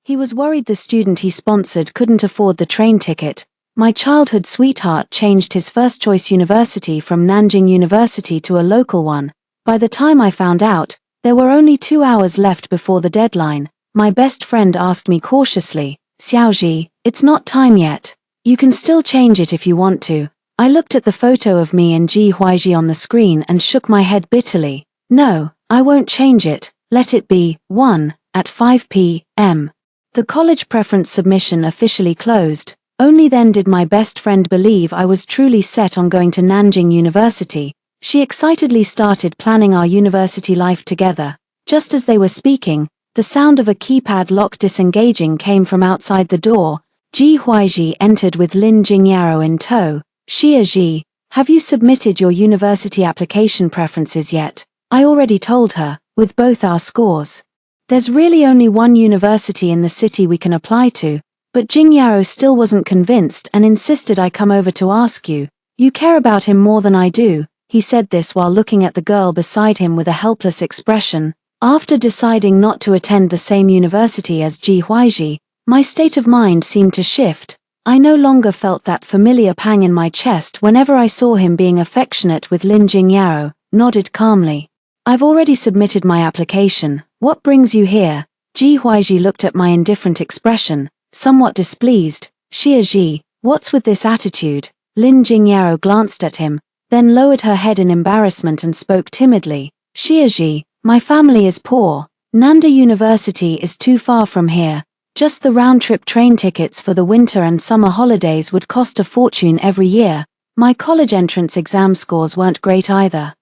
He was worried the student he sponsored couldn't afford the train ticket. My childhood sweetheart changed his first-choice university from Nanjing University to a local one. By the time I found out, there were only 2 hours left before the deadline. My best friend asked me cautiously, "Xiaozhi, it's not time yet. You can still change it if you want to." I looked at the photo of me and Ji Huaizhi on the screen and shook my head bitterly. "No, I won't change it. Let it be 1 at 5 p.m. The college preference submission officially closed. Only then did my best friend believe I was truly set on going to Nanjing University. She excitedly started planning our university life together. Just as they were speaking, the sound of a keypad lock disengaging came from outside the door. Ji Huaizhi entered with Lin Jingyao in tow. "Xiaozhi, have you submitted your university application preferences yet?" I already told her, with both our scores. There's really only one university in the city we can apply to, but Jingyao still wasn't convinced and insisted I come over to ask you. "You care about him more than I do." He said this while looking at the girl beside him with a helpless expression. After deciding not to attend the same university as Ji Huaizhi, my state of mind seemed to shift. I no longer felt that familiar pang in my chest whenever I saw him being affectionate with Lin Jingyao, nodded calmly. "I've already submitted my application. What brings you here?" Ji Huaizhi looked at my indifferent expression, somewhat displeased. "Xiaozhi, what's with this attitude?" Lin Jingyao glanced at him, then lowered her head in embarrassment and spoke timidly. "Xiaozhi, my family is poor. Nanda University is too far from here. Just the round-trip train tickets for the winter and summer holidays would cost a fortune every year. My college entrance exam scores weren't great either.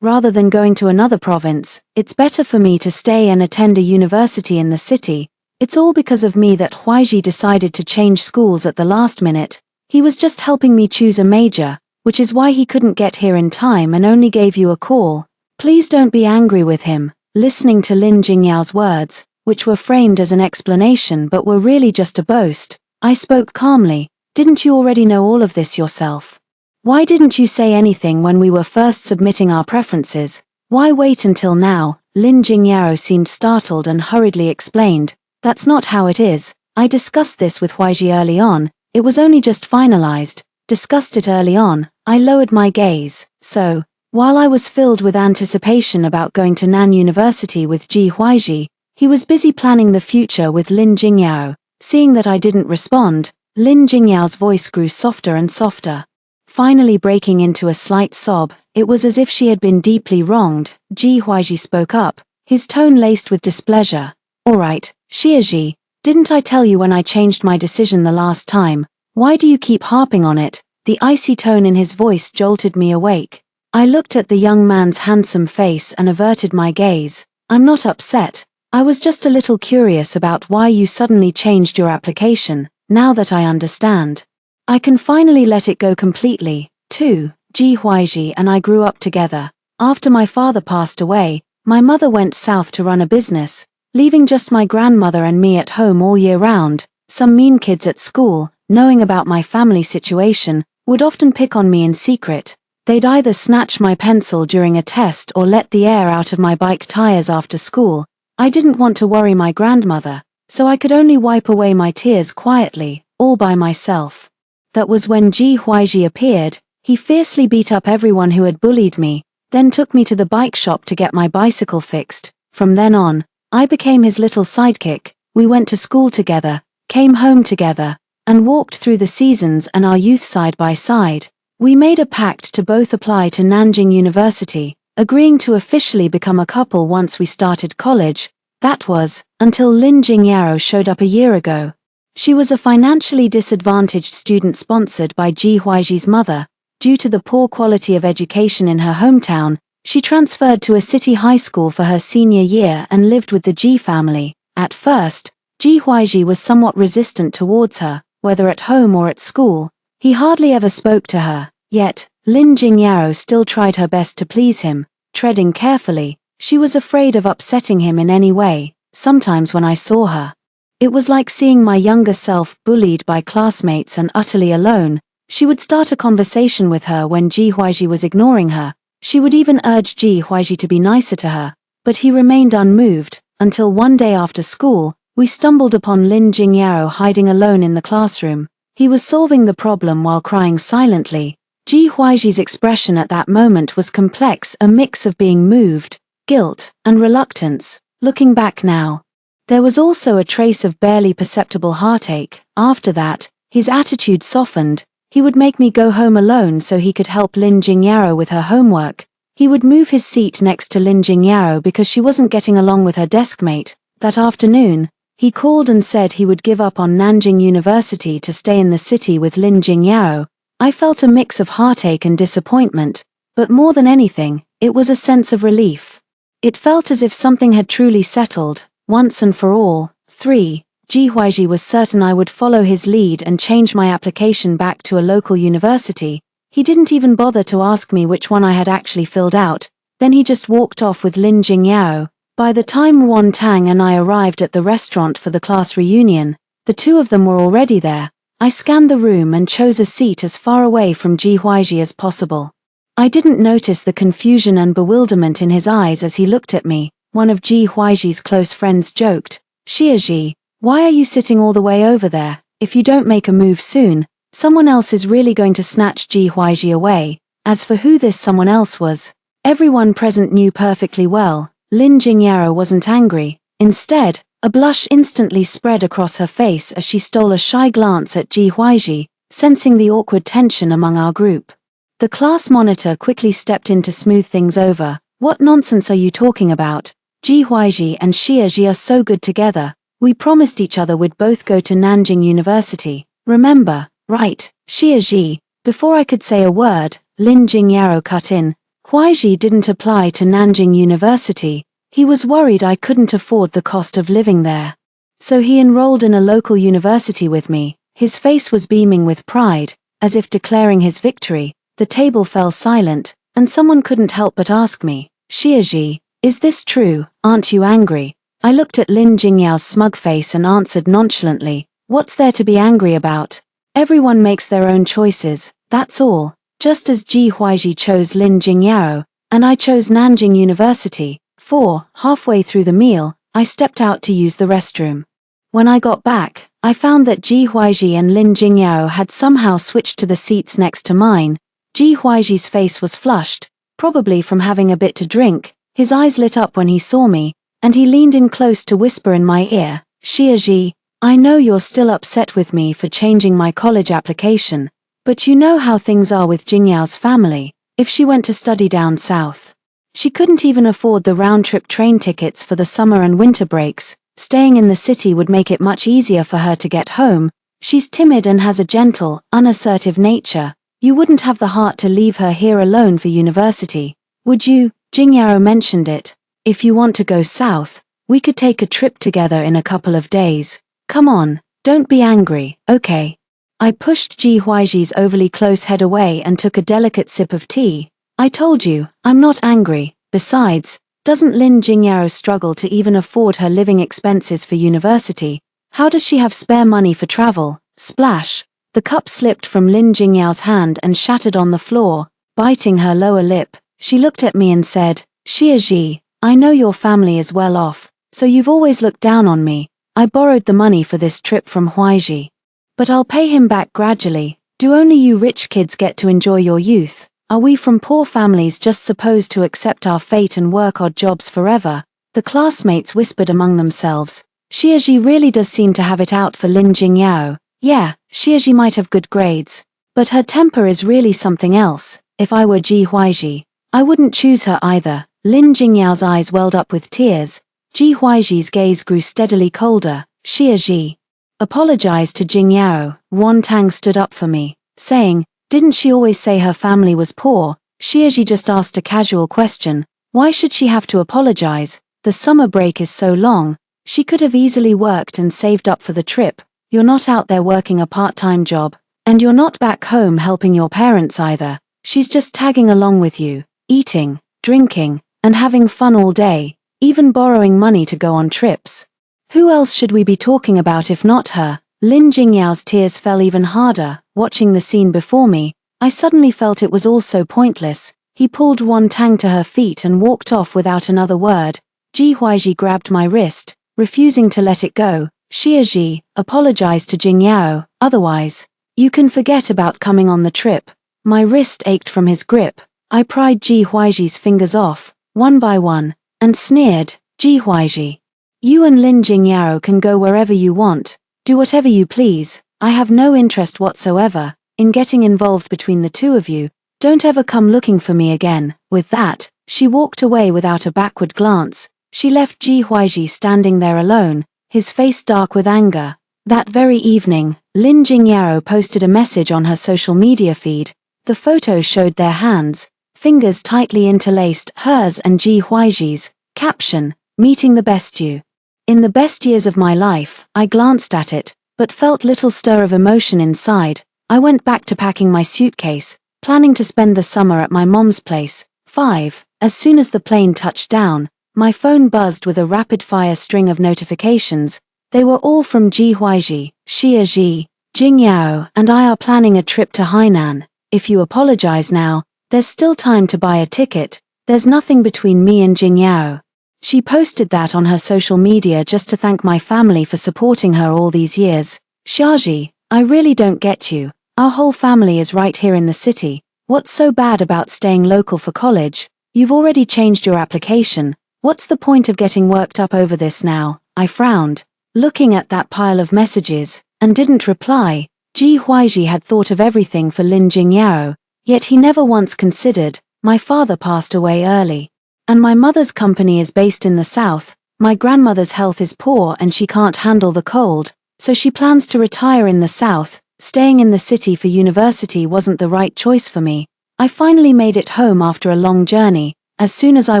Rather than going to another province, it's better for me to stay and attend a university in the city. It's all because of me that Huaizhi decided to change schools at the last minute. He was just helping me choose a major, which is why he couldn't get here in time and only gave you a call. Please don't be angry with him." Listening to Lin Jingyao's words, which were framed as an explanation but were really just a boast, I spoke calmly. "Didn't you already know all of this yourself? Why didn't you say anything when we were first submitting our preferences? Why wait until now?" Lin Jingyao seemed startled and hurriedly explained, "That's not how it is. I discussed this with Huaizhi early on. It was only just finalized. Discussed it early on." I lowered my gaze. "So, while I was filled with anticipation about going to Nan University with Ji Huaizhi, he was busy planning the future with Lin Jingyao." Seeing that I didn't respond, Lin Jingyao's voice grew softer and softer, finally breaking into a slight sob. It was as if she had been deeply wronged. Ji Huaizhi spoke up, his tone laced with displeasure. "All right, Xiaozhi, didn't I tell you when I changed my decision the last time? Why do you keep harping on it?" The icy tone in his voice jolted me awake. I looked at the young man's handsome face and averted my gaze. "I'm not upset. I was just a little curious about why you suddenly changed your application. Now that I understand, I can finally let it go completely." 2. Ji Huaizhi and I grew up together. After my father passed away, my mother went south to run a business, leaving just my grandmother and me at home all year round. Some mean kids at school, knowing about my family situation, would often pick on me in secret. They'd either snatch my pencil during a test or let the air out of my bike tires after school. I didn't want to worry my grandmother, so I could only wipe away my tears quietly, all by myself. That was when Ji Huaizhi appeared. He fiercely beat up everyone who had bullied me, then took me to the bike shop to get my bicycle fixed. From then on, I became his little sidekick. We went to school together, came home together, and walked through the seasons and our youth side by side. We made a pact to both apply to Nanjing University, agreeing to officially become a couple once we started college. That was, until Lin Jingyao showed up a year ago. She was a financially disadvantaged student sponsored by Ji Huaizhi's mother. Due to the poor quality of education in her hometown, she transferred to a city high school for her senior year and lived with the Ji family. At first, Ji Huaizhi was somewhat resistant towards her, whether at home or at school. He hardly ever spoke to her, yet, Lin Jingyao still tried her best to please him, treading carefully. She was afraid of upsetting him in any way. Sometimes when I saw her, it was like seeing my younger self bullied by classmates and utterly alone. She would start a conversation with her when Ji Huaizhi was ignoring her. She would even urge Ji Huaizhi to be nicer to her, but he remained unmoved, until one day after school, We stumbled upon Lin Jingyao hiding alone in the classroom. He was solving the problem while crying silently. Ji Huaiji's expression at that moment was complex, a mix of being moved, guilt, and reluctance. Looking back now, there was also a trace of barely perceptible heartache. After that, his attitude softened. He would make me go home alone so he could help Lin Jingyao with her homework. He would move his seat next to Lin Jingyao because she wasn't getting along with her deskmate. That afternoon, he called and said he would give up on Nanjing University to stay in the city with Lin Jingyao. I felt a mix of heartache and disappointment, but more than anything, it was a sense of relief. It felt as if something had truly settled, once and for all. 3. Ji Huaiji was certain I would follow his lead and change my application back to a local university. He didn't even bother to ask me which one I had actually filled out, then he just walked off with Lin Jingyao. By the time Wan Tang and I arrived at the restaurant for the class reunion, the two of them were already there. I scanned the room and chose a seat as far away from Ji Huaiji as possible. I didn't notice the confusion and bewilderment in his eyes as he looked at me. One of Ji Huaiji's close friends joked, "Xie, why are you sitting all the way over there? If you don't make a move soon, someone else is really going to snatch Ji Huaiji away." As for who this someone else was, everyone present knew perfectly well. Lin Jingyao wasn't angry. Instead, a blush instantly spread across her face as she stole a shy glance at Ji Huaiji, sensing the awkward tension among our group. The class monitor quickly stepped in to smooth things over. "What nonsense are you talking about? Ji Huaiji and Xie are so good together. We promised each other we'd both go to Nanjing University. Remember, right, Xie?" Before I could say a word, Lin Jingyao cut in. Huaiji didn't apply to Nanjing University. He was worried I couldn't afford the cost of living there. So he enrolled in a local university with me. His face was beaming with pride, as if declaring his victory. The table fell silent, and someone couldn't help but ask me, "Xie, is this true? Aren't you angry?" I looked at Lin Jingyao's smug face and answered nonchalantly, "What's there to be angry about? Everyone makes their own choices, that's all." Just as Ji Huaiji chose Lin Jingyao, and I chose Nanjing University. 4. Halfway through the meal, I stepped out to use the restroom. When I got back, I found that Ji Huaiji and Lin Jingyao had somehow switched to the seats next to mine. Ji Huaiji's face was flushed, probably from having a bit to drink. His eyes lit up when he saw me, and he leaned in close to whisper in my ear, "Xie, I know you're still upset with me for changing my college application, but you know how things are with Jingyao's family. If she went to study down south, she couldn't even afford the round-trip train tickets for the summer and winter breaks. Staying in the city would make it much easier for her to get home. She's timid and has a gentle, unassertive nature. You wouldn't have the heart to leave her here alone for university, would you?" Jingyao mentioned it. "If you want to go south, we could take a trip together in a couple of days. Come on, don't be angry, okay?" I pushed Ji Huaiji's overly close head away and took a delicate sip of tea. "I told you, I'm not angry. Besides, doesn't Lin Jingyao struggle to even afford her living expenses for university? How does she have spare money for travel?" Splash! The cup slipped from Lin Jingyao's hand and shattered on the floor. Biting her lower lip, she looked at me and said, "Xie, I know your family is well off, so you've always looked down on me. I borrowed the money for this trip from Huaiji, but I'll pay him back gradually. Do only you rich kids get to enjoy your youth? Are we from poor families just supposed to accept our fate and work odd jobs forever?" The classmates whispered among themselves. Xie really does seem to have it out for Lin Jingyao. Yeah, Xie might have good grades, but her temper is really something else. If I were Ji Huaiji, I wouldn't choose her either. Lin Jingyao's eyes welled up with tears. Ji Huaiji's gaze grew steadily colder. "Xie, apologize to Jingyao." Wan Tang stood up for me, saying, "Didn't she always say her family was poor?" Xie just asked a casual question. Why should she have to apologize? The summer break is so long. She could have easily worked and saved up for the trip. You're not out there working a part-time job, and you're not back home helping your parents either. She's just tagging along with you, eating, drinking, and having fun all day, even borrowing money to go on trips. Who else should we be talking about if not her? Lin Jingyao's tears fell even harder. Watching the scene before me, I suddenly felt it was all so pointless. He pulled Wan Tang to her feet and walked off without another word. Ji Huaiji grabbed my wrist. refusing to let it go. Xia Ji apologized to Jing Yao, otherwise, you can forget about coming on the trip. My wrist ached from his grip. I pried Ji Huaiji's fingers off, one by one, and sneered, Ji Huaiji. You and Lin Jingyao can go wherever you want, do whatever you please. I have no interest whatsoever in getting involved between the two of you. Don't ever come looking for me again. With that, she walked away without a backward glance. She left Ji Huaiji standing there alone, his face dark with anger. That very evening, Lin Jingyao posted a message on her social media feed. The photo showed their hands, fingers tightly interlaced, hers and Ji Huaiji's. Caption, meeting the best you. In the best years of my life. I glanced at it, but felt little stir of emotion inside. I went back to packing my suitcase, planning to spend the summer at my mom's place. 5. As soon as the plane touched down, my phone buzzed with a rapid-fire string of notifications. They were all from Ji Huaiji. Xia Ji, Jing Yao, and I are planning a trip to Hainan. If you apologize now, there's still time to buy a ticket. There's nothing between me and Jing Yao. She posted that on her social media just to thank my family for supporting her all these years. Xiaji, I really don't get you. Our whole family is right here in the city. What's so bad about staying local for college? You've already changed your application. What's the point of getting worked up over this now? I frowned, looking at that pile of messages, and didn't reply. Ji Huaiji had thought of everything for Lin Jingyao, yet he never once considered, my father passed away early. And my mother's company is based in the south. My grandmother's health is poor and she can't handle the cold, so she plans to retire in the south. Staying in the city for university wasn't the right choice for me. I finally made it home after a long journey. As soon as I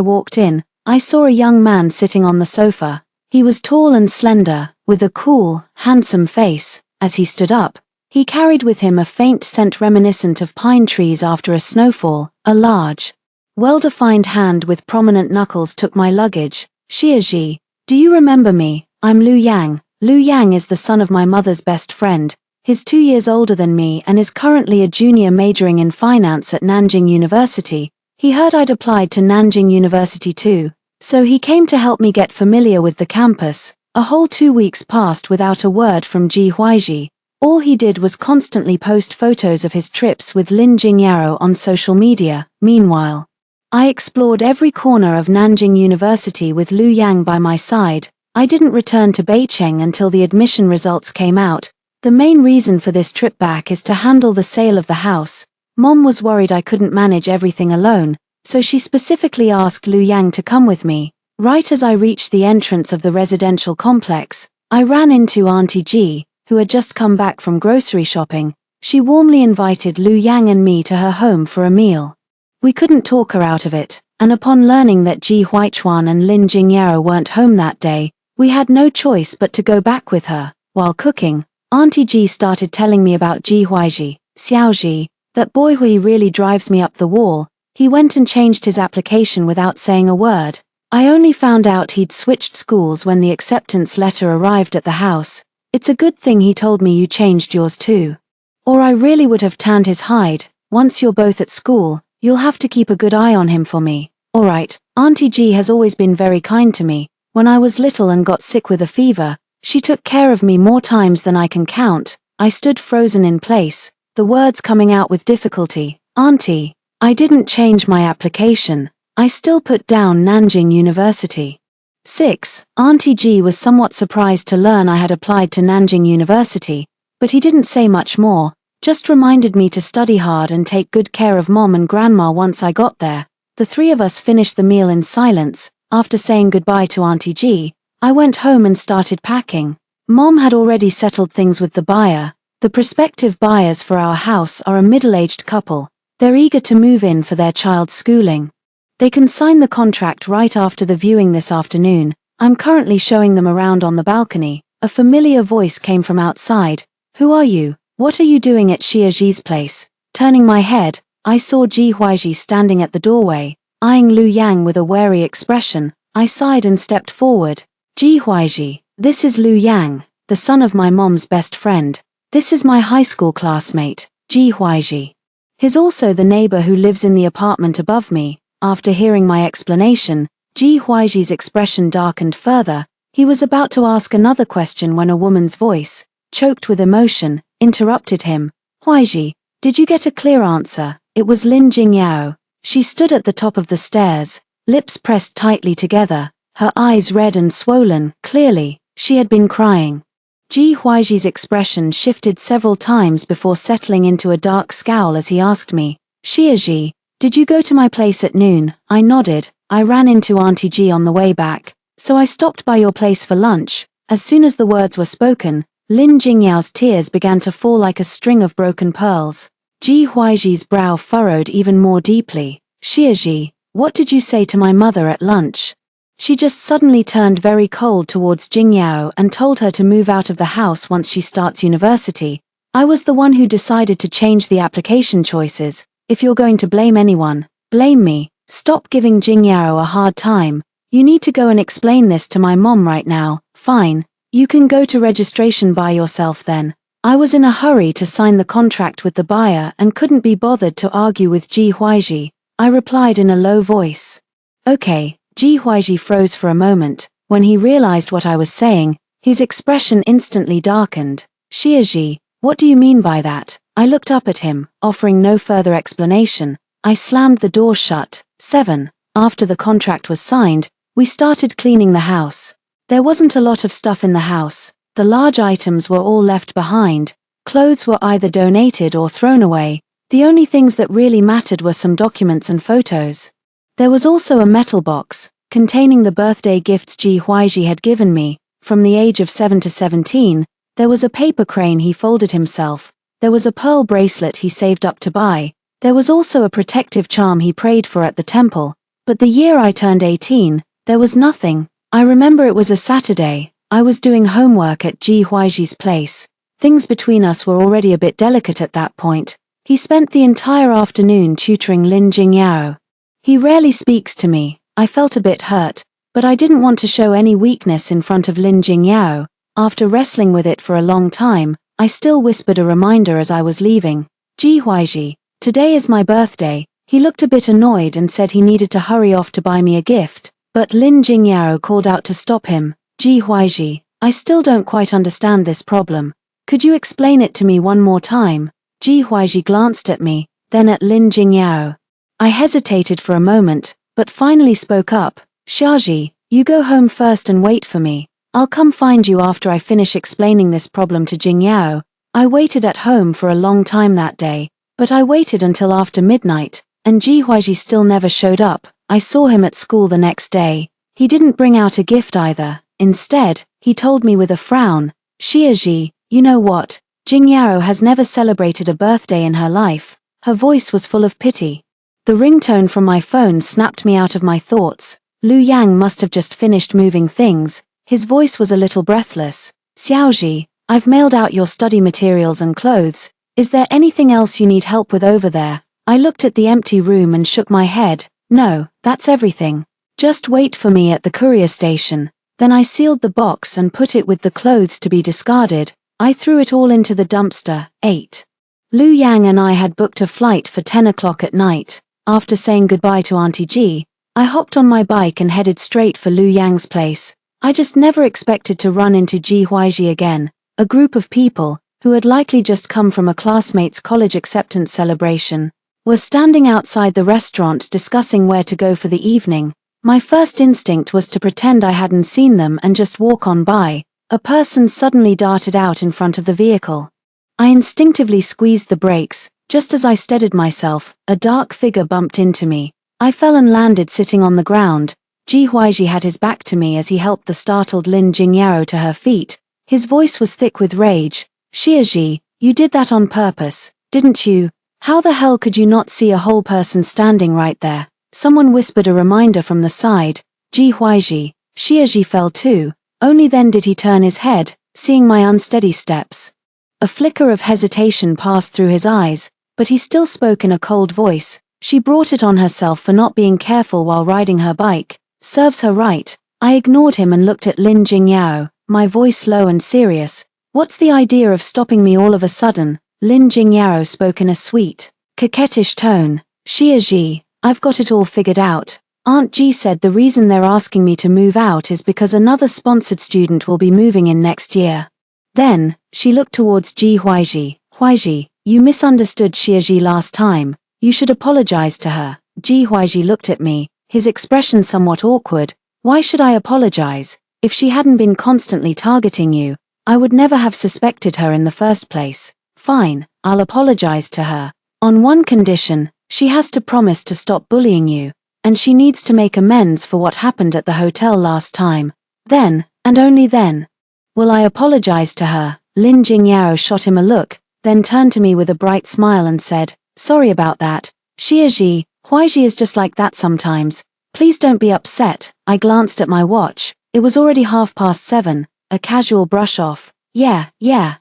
walked in, I saw a young man sitting on the sofa. He was tall and slender, with a cool, handsome face. As he stood up, he carried with him a faint scent reminiscent of pine trees after a snowfall. A large, well-defined hand with prominent knuckles took my luggage. Xia Ji, do you remember me? I'm Lu Yang. Lu Yang is the son of my mother's best friend. He's 2 years older than me and is currently a junior majoring in finance at Nanjing University. He heard I'd applied to Nanjing University too, so he came to help me get familiar with the campus. A whole 2 weeks passed without a word from Ji Huaiji. All he did was constantly post photos of his trips with Lin Jingyao on social media. Meanwhile, I explored every corner of Nanjing University with Lu Yang by my side. I didn't return to Beicheng until the admission results came out. The main reason for this trip back is to handle the sale of the house. Mom was worried I couldn't manage everything alone, so she specifically asked Lu Yang to come with me. Right as I reached the entrance of the residential complex, I ran into Auntie Ji, who had just come back from grocery shopping. She warmly invited Lu Yang and me to her home for a meal. We couldn't talk her out of it, and upon learning that Ji Huaichuan and Lin Jingyao weren't home that day, we had no choice but to go back with her. While cooking, Auntie Ji started telling me about Ji Huaiji. Xiaoji, that boy Hui really drives me up the wall. He went and changed his application without saying a word. I only found out he'd switched schools when the acceptance letter arrived at the house. It's a good thing he told me you changed yours too. Or I really would have tanned his hide. Once you're both at school, you'll have to keep a good eye on him for me. Alright, Auntie Ji has always been very kind to me. When I was little and got sick with a fever, she took care of me more times than I can count. I stood frozen in place, the words coming out with difficulty. Auntie, I didn't change my application. I still put down Nanjing University. 6. Auntie Ji was somewhat surprised to learn I had applied to Nanjing University, but he didn't say much more, just reminded me to study hard and take good care of Mom and Grandma once I got there. The three of us finished the meal in silence. After saying goodbye to Auntie Ji, I went home and started packing. Mom had already settled things with the buyer. The prospective buyers for our house are a middle-aged couple. They're eager to move in for their child's schooling. They can sign the contract right after the viewing this afternoon. I'm currently showing them around on the balcony. A familiar voice came from outside. Who are you? What are you doing at Xia Ji's place? Turning my head, I saw Ji Huaiji standing at the doorway, eyeing Lu Yang with a wary expression. I sighed and stepped forward. Ji Huaiji, this is Lu Yang, the son of my mom's best friend. This is my high school classmate, Ji Huaiji. He's also the neighbor who lives in the apartment above me. After hearing my explanation, Ji Huaiji's expression darkened further. He was about to ask another question when a woman's voice, choked with emotion, interrupted him. Huaiji, did you get a clear answer? It was Lin Jingyao. She stood at the top of the stairs, lips pressed tightly together, her eyes red and swollen. Clearly, she had been crying. Ji Huaiji's expression shifted several times before settling into a dark scowl as he asked me, Xiaji, did you go to my place at noon? I nodded. I ran into Auntie Ji on the way back, so I stopped by your place for lunch. As soon as the words were spoken, Lin Jingyao's tears began to fall like a string of broken pearls. Ji Huaiji's brow furrowed even more deeply. Xiaji, what did you say to my mother at lunch? She just suddenly turned very cold towards Jingyao and told her to move out of the house once she starts university. I was the one who decided to change the application choices. If you're going to blame anyone, blame me. Stop giving Jingyao a hard time. You need to go and explain this to my mom right now. Fine. You can go to registration by yourself then. I was in a hurry to sign the contract with the buyer and couldn't be bothered to argue with Ji Huaiji. I replied in a low voice. Okay. Ji Huaiji froze for a moment. When he realized what I was saying, his expression instantly darkened. Xiaji, what do you mean by that? I looked up at him, offering no further explanation. I slammed the door shut. 7. After the contract was signed, we started cleaning the house. There wasn't a lot of stuff in the house. The large items were all left behind. Clothes were either donated or thrown away. The only things that really mattered were some documents and photos. There was also a metal box, containing the birthday gifts Ji Huaiji had given me. From the age of 7 to 17, there was a paper crane he folded himself. There was a pearl bracelet he saved up to buy. There was also a protective charm he prayed for at the temple. But the year I turned 18, there was nothing. I remember it was a Saturday. I was doing homework at Ji Huaiji's place. Things between us were already a bit delicate at that point. He spent the entire afternoon tutoring Lin Jingyao. He rarely speaks to me. I felt a bit hurt, but I didn't want to show any weakness in front of Lin Jingyao. After wrestling with it for a long time, I still whispered a reminder as I was leaving. Ji Huaiji, today is my birthday. He looked a bit annoyed and said he needed to hurry off to buy me a gift, but Lin Jingyao called out to stop him. Ji Huaiji, I still don't quite understand this problem. Could you explain it to me one more time? Ji Huaiji glanced at me, then at Lin Jingyao. I hesitated for a moment, but finally spoke up. Xiaji, you go home first and wait for me. I'll come find you after I finish explaining this problem to Jingyao. I waited at home for a long time that day, but I waited until after midnight, and Ji Huaiji still never showed up. I saw him at school the next day. He didn't bring out a gift either. Instead, he told me with a frown, Xiaji, you know what? Jingyao has never celebrated a birthday in her life. Her voice was full of pity. The ringtone from my phone snapped me out of my thoughts. Lu Yang must have just finished moving things. His voice was a little breathless. Xiaoji, I've mailed out your study materials and clothes. Is there anything else you need help with over there? I looked at the empty room and shook my head. No, that's everything. Just wait for me at the courier station. Then I sealed the box and put it with the clothes to be discarded. I threw it all into the dumpster. 8. Lu Yang and I had booked a flight for 10 o'clock at night. After saying goodbye to Auntie Ji, I hopped on my bike and headed straight for Lu Yang's place. I just never expected to run into Ji Huaiji again. A group of people, who had likely just come from a classmate's college acceptance celebration, were standing outside the restaurant discussing where to go for the evening. My first instinct was to pretend I hadn't seen them and just walk on by. A person suddenly darted out in front of the vehicle. I instinctively squeezed the brakes. Just as I steadied myself, a dark figure bumped into me. I fell and landed sitting on the ground. Ji Huaiji had his back to me as he helped the startled Lin Jingyao to her feet. His voice was thick with rage. Xiaji, you did that on purpose, didn't you? How the hell could you not see a whole person standing right there? Someone whispered a reminder from the side. Ji Huaiji. Xiaji fell too. Only then did he turn his head, seeing my unsteady steps. A flicker of hesitation passed through his eyes, but he still spoke in a cold voice. She brought it on herself for not being careful while riding her bike. Serves her right. I ignored him and looked at Lin Jingyao, my voice low and serious. What's the idea of stopping me all of a sudden? Lin Jingyao spoke in a sweet, coquettish tone. Xiaji, I've got it all figured out. Aunt Ji said the reason they're asking me to move out is because another sponsored student will be moving in next year. Then, she looked towards Ji Huaiji. Huaiji, you misunderstood Xiaji last time. You should apologize to her. Ji Huaiji looked at me, his expression somewhat awkward. Why should I apologize? If she hadn't been constantly targeting you, I would never have suspected her in the first place. Fine, I'll apologize to her. On one condition, she has to promise to stop bullying you, and she needs to make amends for what happened at the hotel last time. Then, and only then, will I apologize to her. Lin Jingyao shot him a look, then turned to me with a bright smile and said, sorry about that. Xiaji, Huaiji is just like that sometimes. Please don't be upset. I glanced at my watch. It was already 7:30, a casual brush off. Yeah,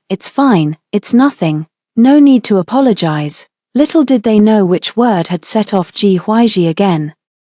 it's fine, it's nothing. No need to apologize. Little did they know which word had set off Ji Huaiji again.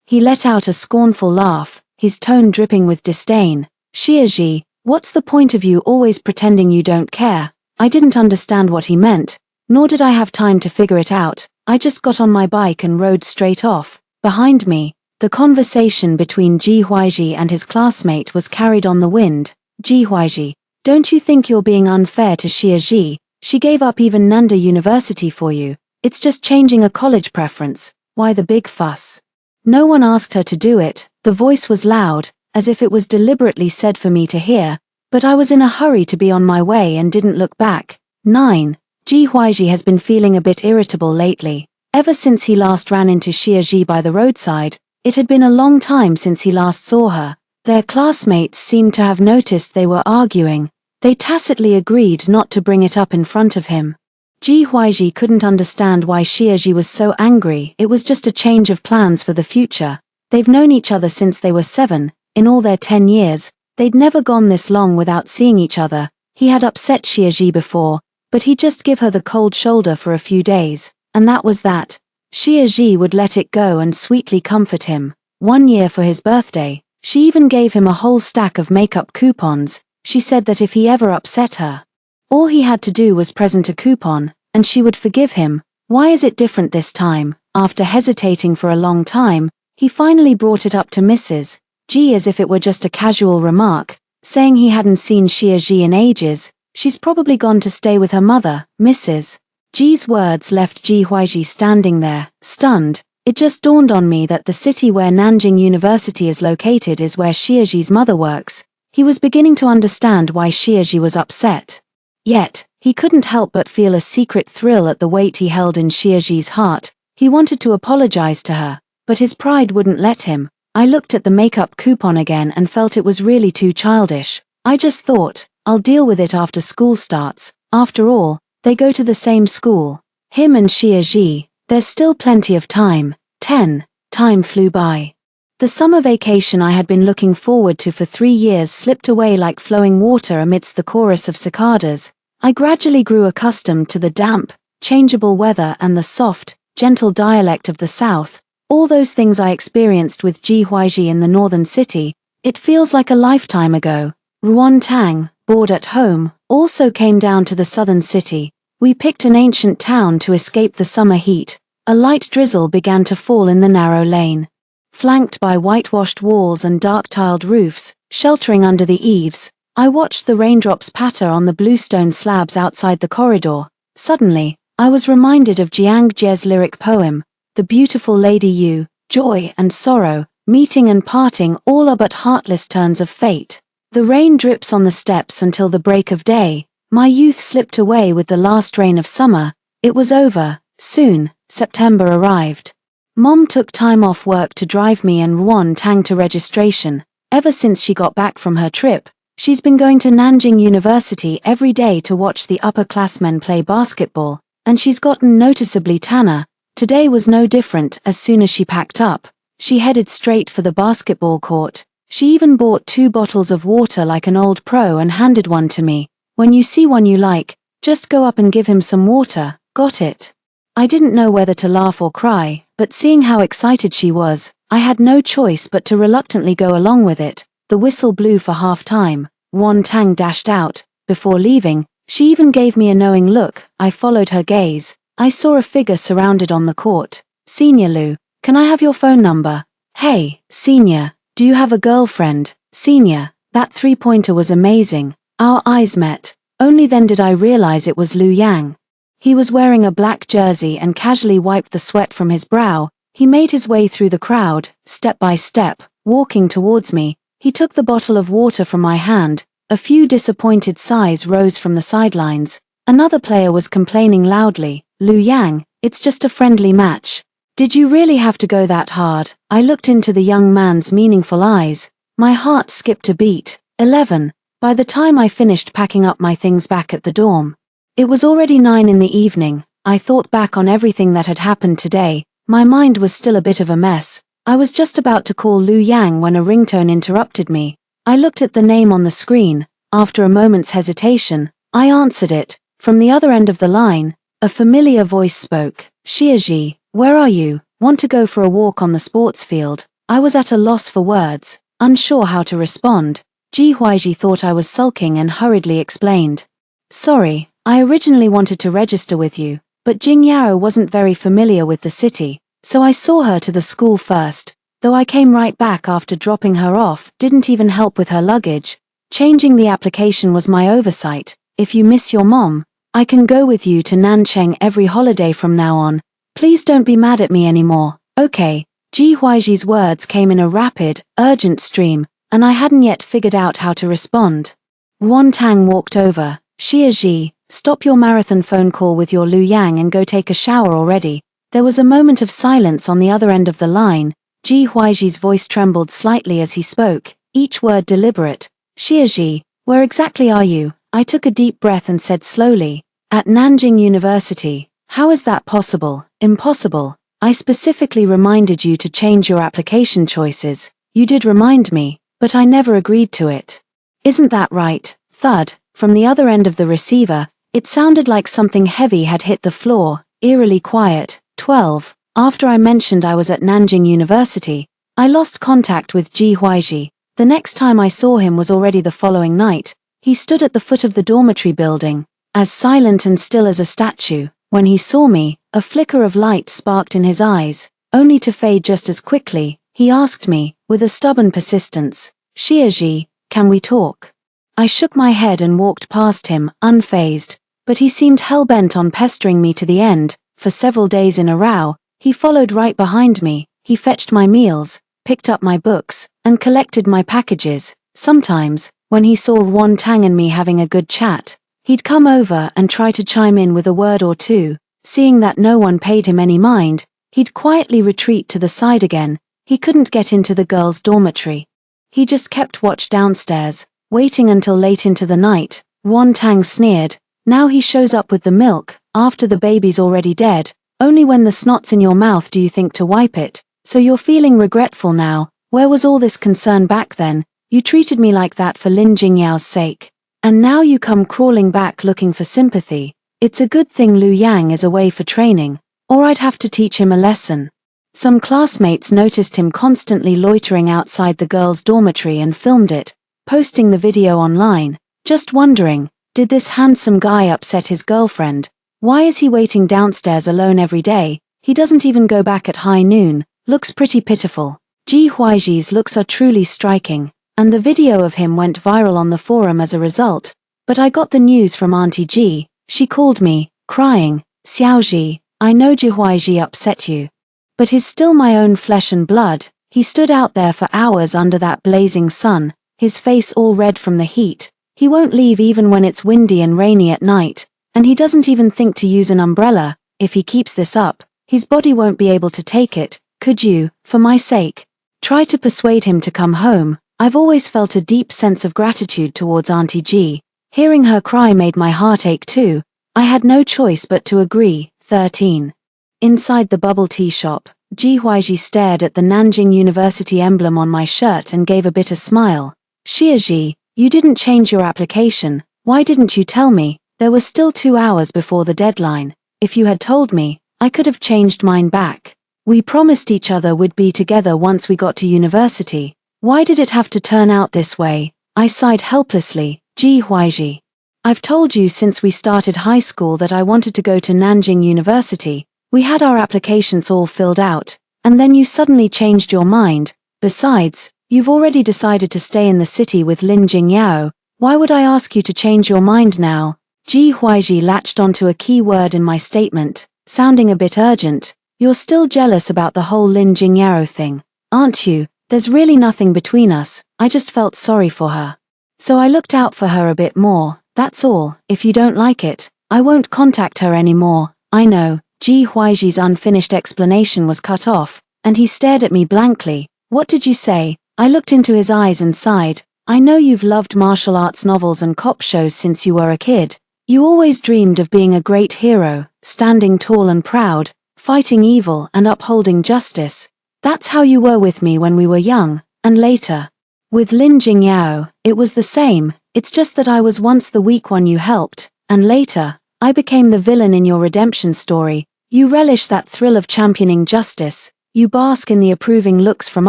He let out a scornful laugh, his tone dripping with disdain. Xiaji, what's the point of you always pretending you don't care? I didn't understand what he meant, nor did I have time to figure it out. I just got on my bike and rode straight off. Behind me, the conversation between Ji Huaiji and his classmate was carried on the wind. Ji Huaiji, don't you think you're being unfair to Xiaji? She gave up even Nanda University for you. It's just changing a college preference. Why the big fuss? No one asked her to do it. The voice was loud, as if it was deliberately said for me to hear, but I was in a hurry to be on my way and didn't look back. 9. Ji Huaiji has been feeling a bit irritable lately. Ever since he last ran into Xiaji by the roadside, it had been a long time since he last saw her. Their classmates seemed to have noticed they were arguing. They tacitly agreed not to bring it up in front of him. Ji Huaiji couldn't understand why Xiaji was so angry. It was just a change of plans for the future. They've known each other since they were 7. In all their 10 years, they'd never gone this long without seeing each other. He had upset Xiaji before, but he'd just give her the cold shoulder for a few days, and that was that. Xiaji would let it go and sweetly comfort him. One year for his birthday, she even gave him a whole stack of makeup coupons. She said that if he ever upset her, all he had to do was present a coupon, and she would forgive him. Why is it different this time? After hesitating for a long time, he finally brought it up to Mrs. G as if it were just a casual remark, saying he hadn't seen Xiaji in ages. She's probably gone to stay with her mother. Mrs. G's words left Ji Huaiji standing there, stunned. It just dawned on me that the city where Nanjing University is located is where Xiaji's mother works. He was beginning to understand why Xiaji was upset. Yet, he couldn't help but feel a secret thrill at the weight he held in Xiaji's heart. He wanted to apologize to her, but his pride wouldn't let him. I looked at the makeup coupon again and felt it was really too childish. I just thought, I'll deal with it after school starts. After all, they go to the same school. Him and Xiaji, there's still plenty of time. 10. Time flew by. The summer vacation I had been looking forward to for 3 years slipped away like flowing water amidst the chorus of cicadas. I gradually grew accustomed to the damp, changeable weather and the soft, gentle dialect of the South. All those things I experienced with Ji Huaiji in the northern city. It feels like a lifetime ago. Ruan Tang, bored at home, also came down to the southern city. We picked an ancient town to escape the summer heat. A light drizzle began to fall in the narrow lane. Flanked by whitewashed walls and dark-tiled roofs, sheltering under the eaves, I watched the raindrops patter on the bluestone slabs outside the corridor. Suddenly, I was reminded of Jiang Jie's lyric poem, The Beautiful Lady You, Joy and Sorrow, Meeting and Parting all are but heartless turns of fate. The rain drips on the steps until the break of day. My youth slipped away with the last rain of summer. It was over. Soon, September arrived. Mom took time off work to drive me and Ruan Tang to registration. Ever since she got back from her trip, she's been going to Nanjing University every day to watch the upperclassmen play basketball, and she's gotten noticeably tanner. Today was no different. As soon as she packed up, she headed straight for the basketball court. She even bought 2 bottles of water like an old pro and handed one to me. When you see one you like, just go up and give him some water. Got it? I didn't know whether to laugh or cry, but seeing how excited she was, I had no choice but to reluctantly go along with it. The whistle blew for half-time. Ruan Tang dashed out. Before leaving, she even gave me a knowing look. I followed her gaze. I saw a figure surrounded on the court. Senior Lu, can I have your phone number? Hey, senior, do you have a girlfriend? Senior, that three-pointer was amazing. Our eyes met. Only then did I realize it was Liu Yang. He was wearing a black jersey and casually wiped the sweat from his brow. He made his way through the crowd, step by step, walking towards me. He took the bottle of water from my hand. A few disappointed sighs rose from the sidelines. Another player was complaining loudly, Liu Yang, it's just a friendly match. Did you really have to go that hard? I looked into the young man's meaningful eyes. My heart skipped a beat. 11. By the time I finished packing up my things back at the dorm, it was already 9 in the evening. I thought back on everything that had happened today. My mind was still a bit of a mess. I was just about to call Liu Yang when a ringtone interrupted me. I looked at the name on the screen. After a moment's hesitation, I answered it. From the other end of the line, a familiar voice spoke. Xiaji, where are you? Want to go for a walk on the sports field? I was at a loss for words, unsure how to respond. Ji Huaiji thought I was sulking and hurriedly explained. Sorry, I originally wanted to register with you, but Jing Yao wasn't very familiar with the city, so I saw her to the school first. Though I came right back after dropping her off, didn't even help with her luggage. Changing the application was my oversight. If you miss your mom, I can go with you to Nancheng every holiday from now on. Please don't be mad at me anymore. Okay. Ji Huaiji's words came in a rapid, urgent stream, and I hadn't yet figured out how to respond. Wan Tang walked over. Xiaji, stop your marathon phone call with your Liu Yang and go take a shower already. There was a moment of silence on the other end of the line. Ji Huaiji's voice trembled slightly as he spoke, each word deliberate. Xiaji, where exactly are you? I took a deep breath and said slowly, at Nanjing University. How is that possible? Impossible. I specifically reminded you to change your application choices. You did remind me, but I never agreed to it. Isn't that right? Thud. From the other end of the receiver, it sounded like something heavy had hit the floor, eerily quiet. 12. After I mentioned I was at Nanjing University, I lost contact with Ji Huaiji. The next time I saw him was already the following night. He stood at the foot of the dormitory building, as silent and still as a statue. When he saw me, a flicker of light sparked in his eyes, only to fade just as quickly. He asked me, with a stubborn persistence, Xiaji, can we talk? I shook my head and walked past him, unfazed, but he seemed hell-bent on pestering me to the end. For several days in a row, he followed right behind me. He fetched my meals, picked up my books, and collected my packages. Sometimes, when he saw Wan Tang and me having a good chat, he'd come over and try to chime in with a word or two. Seeing that no one paid him any mind, he'd quietly retreat to the side again. He couldn't get into the girls' dormitory. He just kept watch downstairs, waiting until late into the night. Wan Tang sneered. Now he shows up with the milk, after the baby's already dead. Only when the snot's in your mouth do you think to wipe it. So you're feeling regretful now. Where was all this concern back then? You treated me like that for Lin Jingyao's sake. And now you come crawling back looking for sympathy. It's a good thing Liu Yang is away for training, or I'd have to teach him a lesson. Some classmates noticed him constantly loitering outside the girls' dormitory and filmed it, posting the video online. Just wondering, did this handsome guy upset his girlfriend? Why is he waiting downstairs alone every day? He doesn't even go back at high noon. Looks pretty pitiful. Ji Huaiji's looks are truly striking, and the video of him went viral on the forum as a result. But I got the news from Auntie Ji. She called me, crying, Xiaoji, I know Ji Huaiji upset you. But he's still my own flesh and blood. He stood out there for hours under that blazing sun, his face all red from the heat. He won't leave even when it's windy and rainy at night, and he doesn't even think to use an umbrella. If he keeps this up, his body won't be able to take it. Could you, for my sake, try to persuade him to come home? I've always felt a deep sense of gratitude towards Auntie Ji. Hearing her cry made my heart ache too. I had no choice but to agree. 13. Inside the bubble tea shop, Ji Huaiji stared at the Nanjing University emblem on my shirt and gave a bitter smile. Xiaji, you didn't change your application. Why didn't you tell me? There were still 2 hours before the deadline. If you had told me, I could have changed mine back. We promised each other we'd be together once we got to university. Why did it have to turn out this way? I sighed helplessly. Ji Huaiji, I've told you since we started high school that I wanted to go to Nanjing University. We had our applications all filled out, and then you suddenly changed your mind. Besides, you've already decided to stay in the city with Lin Jingyao. Why would I ask you to change your mind now? Ji Huaiji latched onto a key word in my statement, sounding a bit urgent. You're still jealous about the whole Lin Jingyao thing, aren't you? There's really nothing between us, I just felt sorry for her. So I looked out for her a bit more, that's all. If you don't like it, I won't contact her anymore. I know. Ji Huaiji's unfinished explanation was cut off, and he stared at me blankly. What did you say? I looked into his eyes and sighed. I know you've loved martial arts novels and cop shows since you were a kid. You always dreamed of being a great hero, standing tall and proud, fighting evil and upholding justice. That's how you were with me when we were young, and later. With Lin Jingyao, it was the same. It's just that I was once the weak one you helped, and later, I became the villain in your redemption story. You relish that thrill of championing justice. You bask in the approving looks from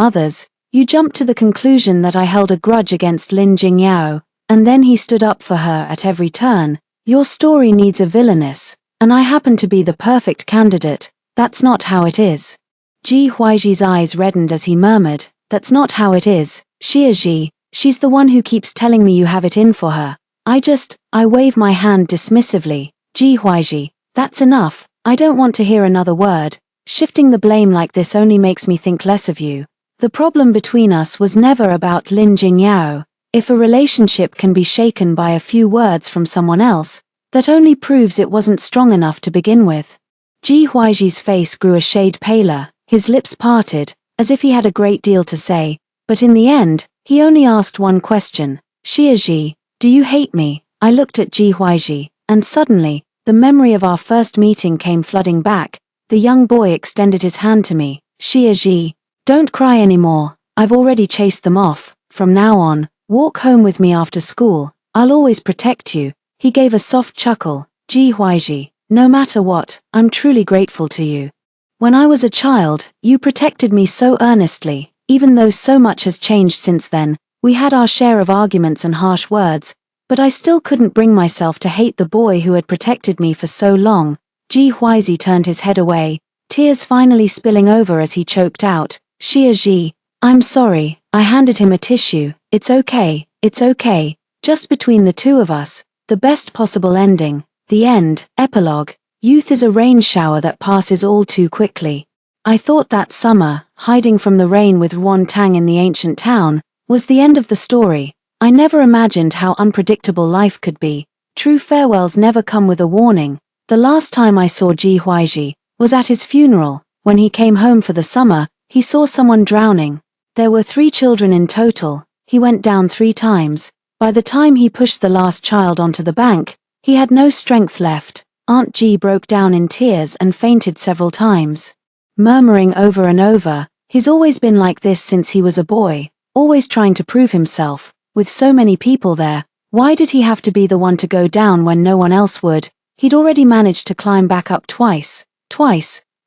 others. You jumped to the conclusion that I held a grudge against Lin Jingyao, and then he stood up for her at every turn. Your story needs a villainess, and I happen to be the perfect candidate. That's not how it is. Ji Huaiji's eyes reddened as he murmured, that's not how it is. Xia Ji, she's the one who keeps telling me you have it in for her. I wave my hand dismissively. Ji Huaiji, that's enough. I don't want to hear another word. Shifting the blame like this only makes me think less of you. The problem between us was never about Lin Jingyao. If a relationship can be shaken by a few words from someone else, that only proves it wasn't strong enough to begin with. Ji Huaiji's face grew a shade paler, his lips parted, as if he had a great deal to say, but in the end, he only asked one question. Xia Ji, do you hate me? I looked at Ji Huaiji, and suddenly, the memory of our first meeting came flooding back. The young boy extended his hand to me. Xia Ji, don't cry anymore. I've already chased them off. From now on, walk home with me after school. I'll always protect you. He gave a soft chuckle. Ji Huaiji, no matter what, I'm truly grateful to you. When I was a child, you protected me so earnestly. Even though so much has changed since then, we had our share of arguments and harsh words, but I still couldn't bring myself to hate the boy who had protected me for so long. Ji Huaizi turned his head away, tears finally spilling over as he choked out, Xia Ji, I'm sorry. I handed him a tissue. It's okay, just between the two of us, the best possible ending, the end. Epilogue. Youth is a rain shower that passes all too quickly. I thought that summer, hiding from the rain with Ruan Tang in the ancient town, was the end of the story. I never imagined how unpredictable life could be. True farewells never come with a warning. The last time I saw Ji Huaiji was at his funeral. When he came home for the summer, he saw someone drowning. There were 3 children in total. He went down 3 times. By the time he pushed the last child onto the bank, he had no strength left. Aunt Ji broke down in tears and fainted several times, murmuring over and over, he's always been like this since he was a boy, always trying to prove himself. With so many people there, why did he have to be the one to go down when no one else would? He'd already managed to climb back up twice.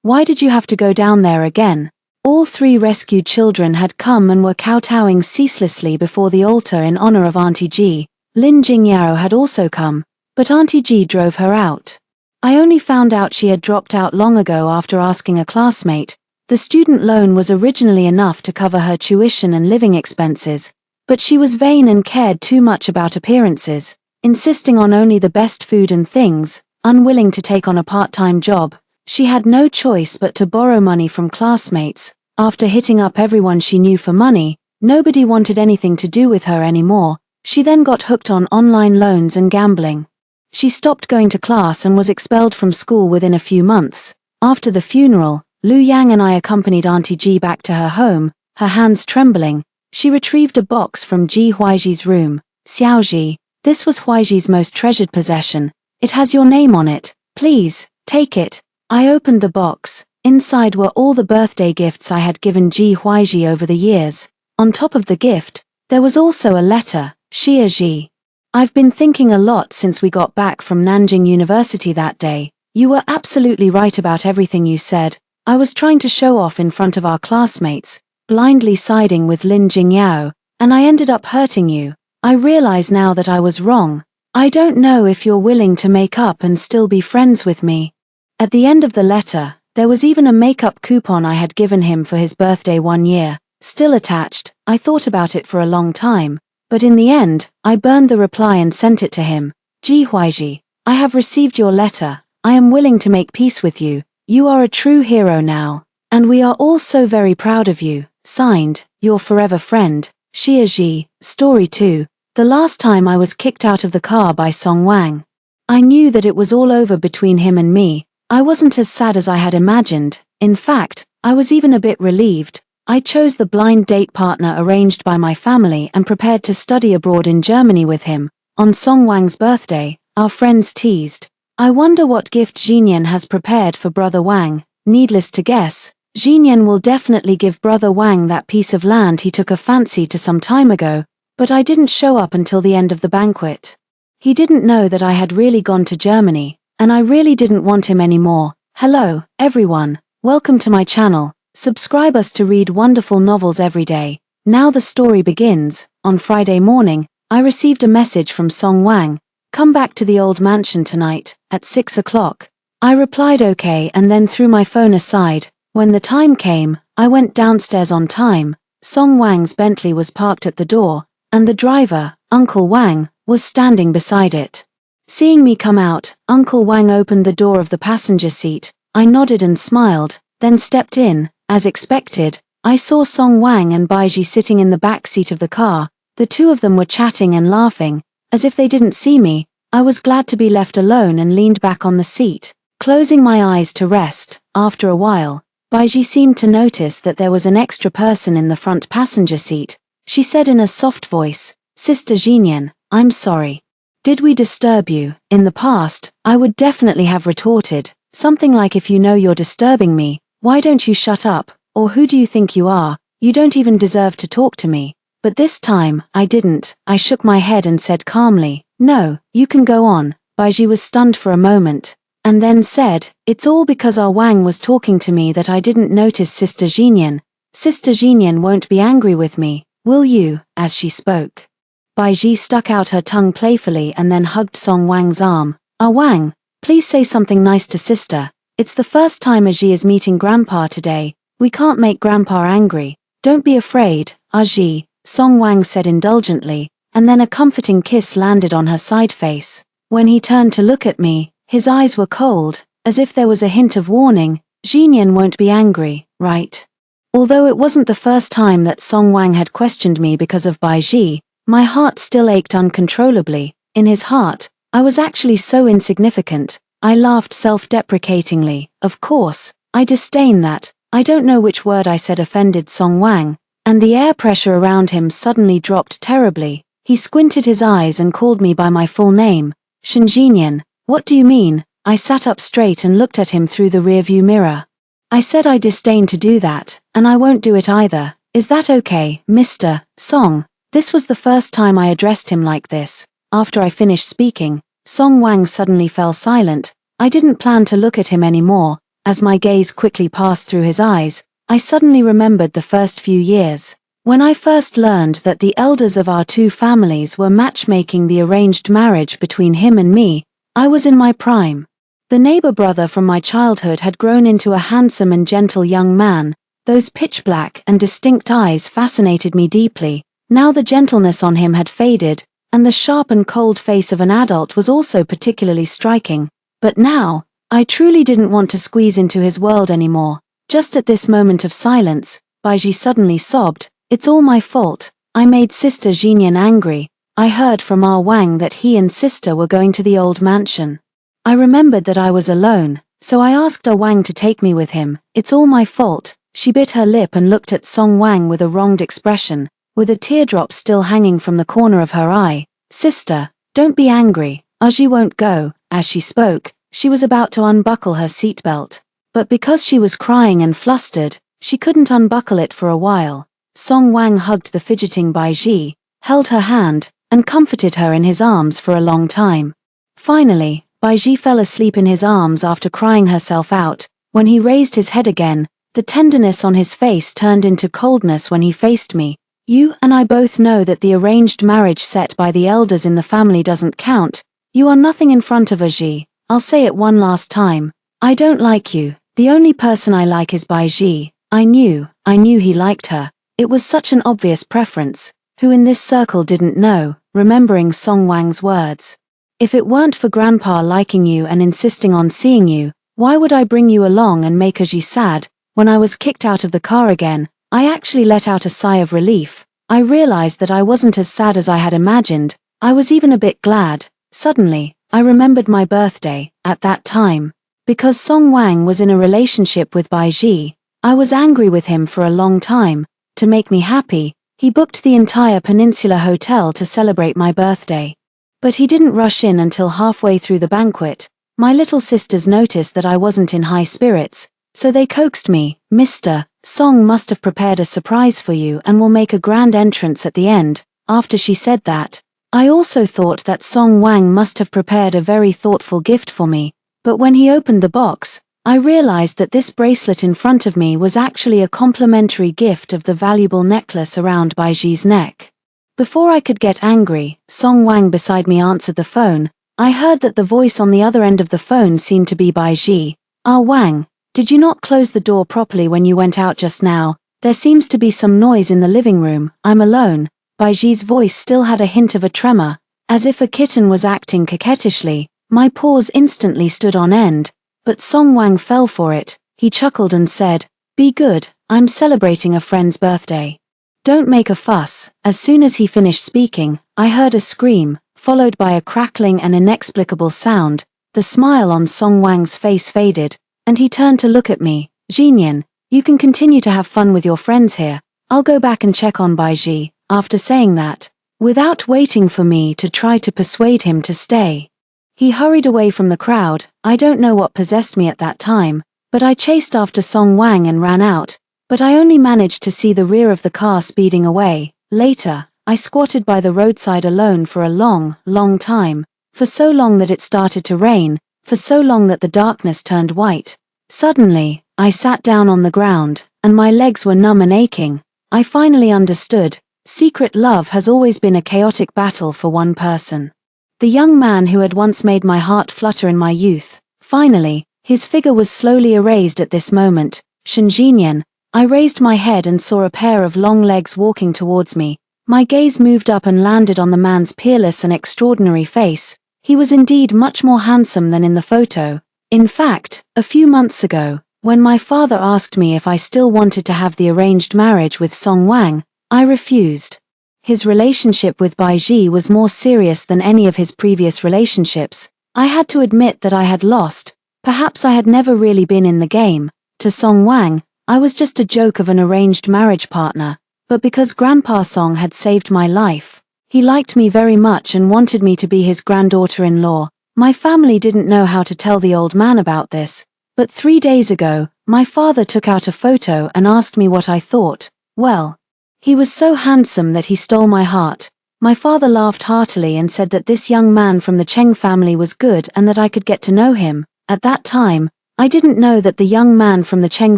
Why did you have to go down there again? All 3 rescued children had come and were kowtowing ceaselessly before the altar in honor of Auntie Ji. Lin Jingyao had also come, but Auntie Ji drove her out. I only found out she had dropped out long ago after asking a classmate. The student loan was originally enough to cover her tuition and living expenses, but she was vain and cared too much about appearances, insisting on only the best food and things, unwilling to take on a part-time job. She had no choice but to borrow money from classmates. After hitting up everyone she knew for money, nobody wanted anything to do with her anymore. She then got hooked on online loans and gambling. She stopped going to class and was expelled from school within a few months. After the funeral, Lu Yang and I accompanied Auntie Ji back to her home, her hands trembling. She retrieved a box from Ji Huaiji's room. Xiao Ji, this was Huaiji's most treasured possession. It has your name on it. Please, take it. I opened the box. Inside were all the birthday gifts I had given Ji Huaiji over the years. On top of the gift, there was also a letter. Xia Ji, I've been thinking a lot since we got back from Nanjing University that day. You were absolutely right about everything you said. I was trying to show off in front of our classmates, blindly siding with Lin Jingyao, and I ended up hurting you. I realize now that I was wrong. I don't know if you're willing to make up and still be friends with me. At the end of the letter, There was even a makeup coupon I had given him for his birthday 1 year, still attached. I thought about it for a long time, but in the end, I burned the reply and sent it to him. Ji Huaiji, I have received your letter. I am willing to make peace with you. You are a true hero now, and we are all so very proud of you. Signed, your forever friend, Xia Ji. Story 2. The last time I was kicked out of the car by Song Wang. I knew that it was all over between him and me. I wasn't as sad as I had imagined. In fact, I was even a bit relieved. I chose the blind date partner arranged by my family and prepared to study abroad in Germany with him. On Song Wang's birthday, our friends teased, I wonder what gift Xinyan has prepared for Brother Wang. Needless to guess, Xinyan will definitely give Brother Wang that piece of land he took a fancy to some time ago, but I didn't show up until the end of the banquet. He didn't know that I had really gone to Germany, and I really didn't want him anymore. Hello, everyone. Welcome to my channel. Subscribe us to read wonderful novels every day. Now the story begins. On Friday morning, I received a message from Song Wang. Come back to the old mansion tonight, at 6 o'clock. I replied okay and then threw my phone aside. When the time came, I went downstairs on time. Song Wang's Bentley was parked at the door, and the driver, Uncle Wang, was standing beside it. Seeing me come out, Uncle Wang opened the door of the passenger seat. I nodded and smiled, then stepped in. As expected, I saw Song Wang and Baiji sitting in the back seat of the car. The two of them were chatting and laughing, as if they didn't see me. I was glad to be left alone and leaned back on the seat, closing my eyes to rest. After a while, Baiji seemed to notice that there was an extra person in the front passenger seat. She said in a soft voice, Sister Xinyan, I'm sorry. Did we disturb you? In the past, I would definitely have retorted, something like if you know you're disturbing me, why don't you shut up, or who do you think you are, you don't even deserve to talk to me. But this time, I didn't. I shook my head and said calmly, no, you can go on. Baiji was stunned for a moment, and then said, it's all because our Wang was talking to me that I didn't notice Sister Xinyan. Sister Xinyan won't be angry with me, will you? As she spoke, Baiji stuck out her tongue playfully and then hugged Song Wang's arm. Wang, please say something nice to sister. It's the first time Aji is meeting Grandpa today. We can't make Grandpa angry. Don't be afraid, Aji, Song Wang said indulgently, and then a comforting kiss landed on her side face. When he turned to look at me, his eyes were cold, as if there was a hint of warning. Xinyan won't be angry, right? Although it wasn't the first time that Song Wang had questioned me because of Baiji, my heart still ached uncontrollably. In his heart, I was actually so insignificant. I laughed self-deprecatingly. Of course, I disdain that. I don't know which word I said offended Song Wang, and the air pressure around him suddenly dropped terribly. He squinted his eyes and called me by my full name. Shen Xinyan, what do you mean? I sat up straight and looked at him through the rearview mirror. I said I disdain to do that, and I won't do it either. Is that okay, Mr. Song? This was the first time I addressed him like this. After I finished speaking, Song Wang suddenly fell silent. I didn't plan to look at him anymore. As my gaze quickly passed through his eyes, I suddenly remembered the first few years. When I first learned that the elders of our two families were matchmaking the arranged marriage between him and me, I was in my prime. The neighbor brother from my childhood had grown into a handsome and gentle young man. Those pitch black and distinct eyes fascinated me deeply. Now the gentleness on him had faded, and the sharp and cold face of an adult was also particularly striking. But now, I truly didn't want to squeeze into his world anymore. Just at this moment of silence, Baiji suddenly sobbed, it's all my fault. I made Sister Xinyan angry. I heard from Ah Wang that he and sister were going to the old mansion. I remembered that I was alone, so I asked Ah Wang to take me with him. It's all my fault. She bit her lip and looked at Song Wang with a wronged expression, with a teardrop still hanging from the corner of her eye. Sister, don't be angry. Aji won't go. As she spoke, she was about to unbuckle her seatbelt. But because she was crying and flustered, she couldn't unbuckle it for a while. Song Wang hugged the fidgeting Baiji, held her hand, and comforted her in his arms for a long time. Finally, Baiji fell asleep in his arms after crying herself out. When he raised his head again, the tenderness on his face turned into coldness when he faced me. You and I both know that the arranged marriage set by the elders in the family doesn't count. You are nothing in front of Aji. I'll say it one last time. I don't like you. The only person I like is Bai Ji. I knew he liked her. It was such an obvious preference. Who in this circle didn't know, remembering Song Wang's words? If it weren't for Grandpa liking you and insisting on seeing you, why would I bring you along and make Aji sad? When I was kicked out of the car again, I actually let out a sigh of relief. I realized that I wasn't as sad as I had imagined. I was even a bit glad. Suddenly, I remembered my birthday, at that time. Because Song Wang was in a relationship with Bai Ji, I was angry with him for a long time. To make me happy, he booked the entire Peninsula Hotel to celebrate my birthday. But he didn't rush in until halfway through the banquet. My little sisters noticed that I wasn't in high spirits, so they coaxed me. "Mr. Song must have prepared a surprise for you and will make a grand entrance at the end." After she said that, I also thought that Song Wang must have prepared a very thoughtful gift for me, but when he opened the box, I realized that this bracelet in front of me was actually a complimentary gift of the valuable necklace around Bai Ji's neck. Before I could get angry, Song Wang beside me answered the phone. I heard that the voice on the other end of the phone seemed to be Bai Ji. "Ah Wang, did you not close the door properly when you went out just now? There seems to be some noise in the living room. I'm alone." Bai Ji's voice still had a hint of a tremor, as if a kitten was acting coquettishly. My paws instantly stood on end, but Song Wang fell for it. He chuckled and said, "Be good, I'm celebrating a friend's birthday. Don't make a fuss." As soon as he finished speaking, I heard a scream, followed by a crackling and inexplicable sound. The smile on Song Wang's face faded, and he turned to look at me. "Jinyan, you can continue to have fun with your friends here. I'll go back and check on Bai Ji." After saying that, without waiting for me to try to persuade him to stay, he hurried away from the crowd. I don't know what possessed me at that time, but I chased after Song Wang and ran out, but I only managed to see the rear of the car speeding away. Later, I squatted by the roadside alone for a long, long time, for so long that it started to rain, for so long that the darkness turned white. Suddenly, I sat down on the ground, and my legs were numb and aching. I finally understood. Secret love has always been a chaotic battle for one person. The young man who had once made my heart flutter in my youth, finally, his figure was slowly erased at this moment. Shen Jinyan. I raised my head and saw a pair of long legs walking towards me. My gaze moved up and landed on the man's peerless and extraordinary face. He was indeed much more handsome than in the photo. In fact, a few months ago, when my father asked me if I still wanted to have the arranged marriage with Song Wang, I refused. His relationship with Bai Ji was more serious than any of his previous relationships. I had to admit that I had lost. Perhaps I had never really been in the game. To Song Wang, I was just a joke of an arranged marriage partner. But because Grandpa Song had saved my life, he liked me very much and wanted me to be his granddaughter-in-law. My family didn't know how to tell the old man about this. But 3 days ago, my father took out a photo and asked me what I thought. Well, he was so handsome that he stole my heart. My father laughed heartily and said that this young man from the Cheng family was good and that I could get to know him. At that time, I didn't know that the young man from the Cheng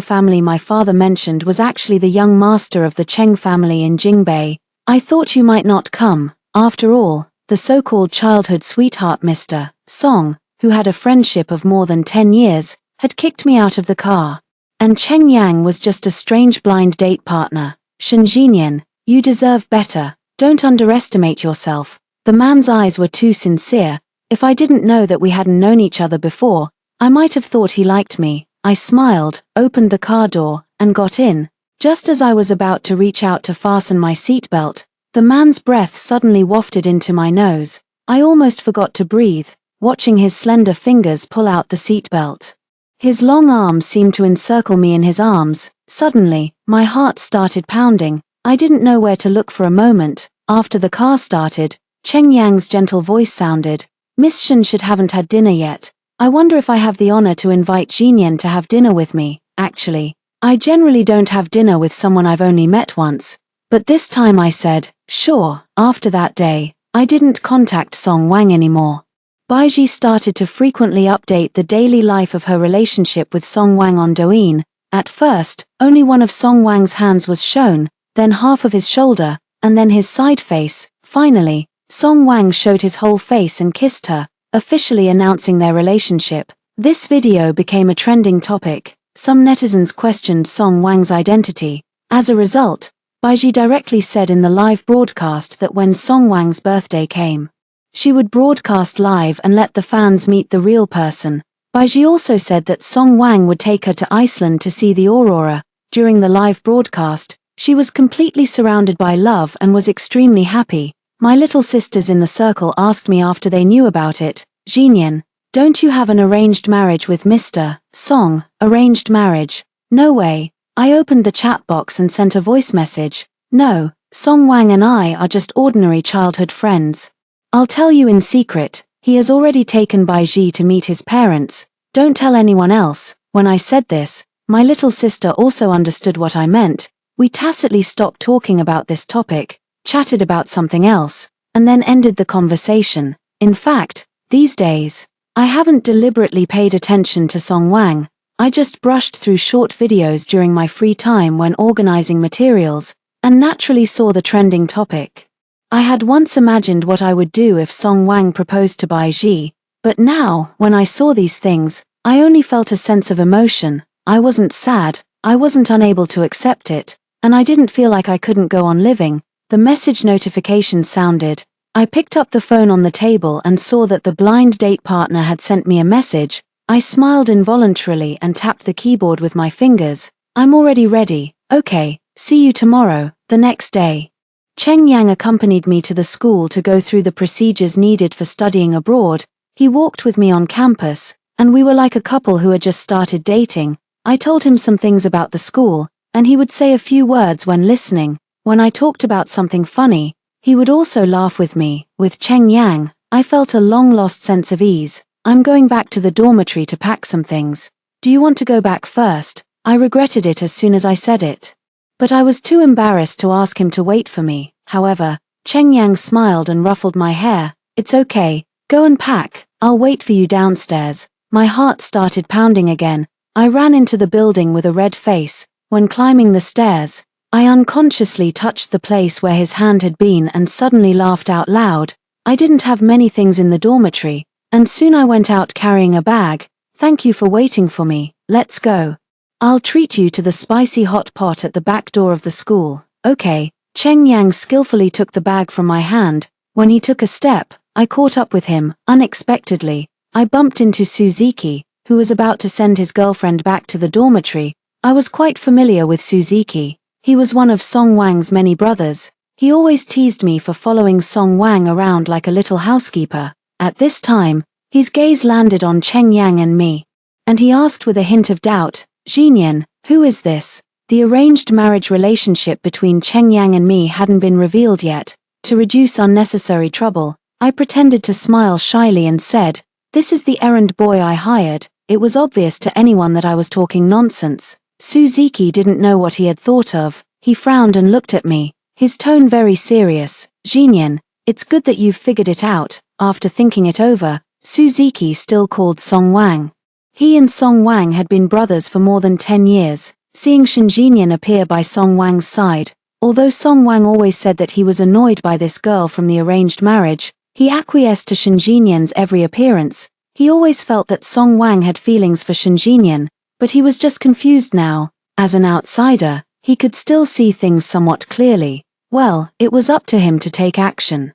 family my father mentioned was actually the young master of the Cheng family in Jingbei. "I thought you might not come." After all, the so-called childhood sweetheart Mr. Song, who had a friendship of more than 10 years, had kicked me out of the car. And Cheng Yang was just a strange blind date partner. "Shen Jinyan, you deserve better. Don't underestimate yourself." The man's eyes were too sincere. If I didn't know that we hadn't known each other before, I might have thought he liked me. I smiled, opened the car door, and got in. Just as I was about to reach out to fasten my seatbelt, the man's breath suddenly wafted into my nose. I almost forgot to breathe, watching his slender fingers pull out the seatbelt. His long arms seemed to encircle me in his arms. Suddenly, my heart started pounding. I didn't know where to look for a moment. After the car started, Cheng Yang's gentle voice sounded. "Miss Shen haven't had dinner yet. I wonder if I have the honor to invite Jinyan to have dinner with me." Actually, I generally don't have dinner with someone I've only met once. But this time I said, "Sure." After that day, I didn't contact Song Wang anymore. Bai Ji started to frequently update the daily life of her relationship with Song Wang on Douyin. At first, only one of Song Wang's hands was shown, then half of his shoulder, and then his side face. Finally, Song Wang showed his whole face and kissed her, officially announcing their relationship. This video became a trending topic. Some netizens questioned Song Wang's identity. As a result, Baiji directly said in the live broadcast that when Song Wang's birthday came, she would broadcast live and let the fans meet the real person. Baiji also said that Song Wang would take her to Iceland to see the aurora. During the live broadcast, she was completely surrounded by love and was extremely happy. My little sisters in the circle asked me after they knew about it, "Jinyan, don't you have an arranged marriage with Mr. Song?" Arranged marriage? No way. I opened the chat box and sent a voice message. No, Song Wang and I are just ordinary childhood friends. I'll tell you in secret, he has already taken Baiji to meet his parents. Don't tell anyone else. When I said this, my little sister also understood what I meant. We tacitly stopped talking about this topic, chatted about something else, and then ended the conversation. In fact, these days, I haven't deliberately paid attention to Song Wang. I just brushed through short videos during my free time when organizing materials, and naturally saw the trending topic. I had once imagined what I would do if Song Wang proposed to Baiji, but now, when I saw these things, I only felt a sense of emotion. I wasn't sad, I wasn't unable to accept it, and I didn't feel like I couldn't go on living. The message notification sounded. I picked up the phone on the table and saw that the blind date partner had sent me a message. I smiled involuntarily and tapped the keyboard with my fingers. "I'm already ready. Okay, see you tomorrow." The next day, Cheng Yang accompanied me to the school to go through the procedures needed for studying abroad. He walked with me on campus, and we were like a couple who had just started dating. I told him some things about the school, and he would say a few words when listening. When I talked about something funny, he would also laugh with me. With Cheng Yang, I felt a long-lost sense of ease. "I'm going back to the dormitory to pack some things. Do you want to go back first?" I regretted it as soon as I said it. But I was too embarrassed to ask him to wait for me. However, Cheng Yang smiled and ruffled my hair. "It's okay, go and pack, I'll wait for you downstairs." My heart started pounding again. I ran into the building with a red face. When climbing the stairs, I unconsciously touched the place where his hand had been and suddenly laughed out loud. I didn't have many things in the dormitory, and soon I went out carrying a bag. "Thank you for waiting for me, let's go. I'll treat you to the spicy hot pot at the back door of the school." "Okay." Cheng Yang skillfully took the bag from my hand. When he took a step, I caught up with him. Unexpectedly, I bumped into Suzuki, who was about to send his girlfriend back to the dormitory. I was quite familiar with Suzuki. He was one of Song Wang's many brothers. He always teased me for following Song Wang around like a little housekeeper. At this time, his gaze landed on Cheng Yang and me, and he asked with a hint of doubt, "Jinyan, who is this?" The arranged marriage relationship between Cheng Yang and me hadn't been revealed yet. To reduce unnecessary trouble, I pretended to smile shyly and said, "This is the errand boy I hired." It was obvious to anyone that I was talking nonsense. Suzuki didn't know what he had thought of. He frowned and looked at me, his tone very serious. "Jinyan, it's good that you've figured it out." After thinking it over, Suzuki still called Song Wang. He and Song Wang had been brothers for more than 10 years. Seeing Shen Jinyan appear by Song Wang's side, although Song Wang always said that he was annoyed by this girl from the arranged marriage, he acquiesced to Shen Jinyan's every appearance. He always felt that Song Wang had feelings for Shen Jinyan, but he was just confused now. As an outsider, he could still see things somewhat clearly. Well, it was up to him to take action.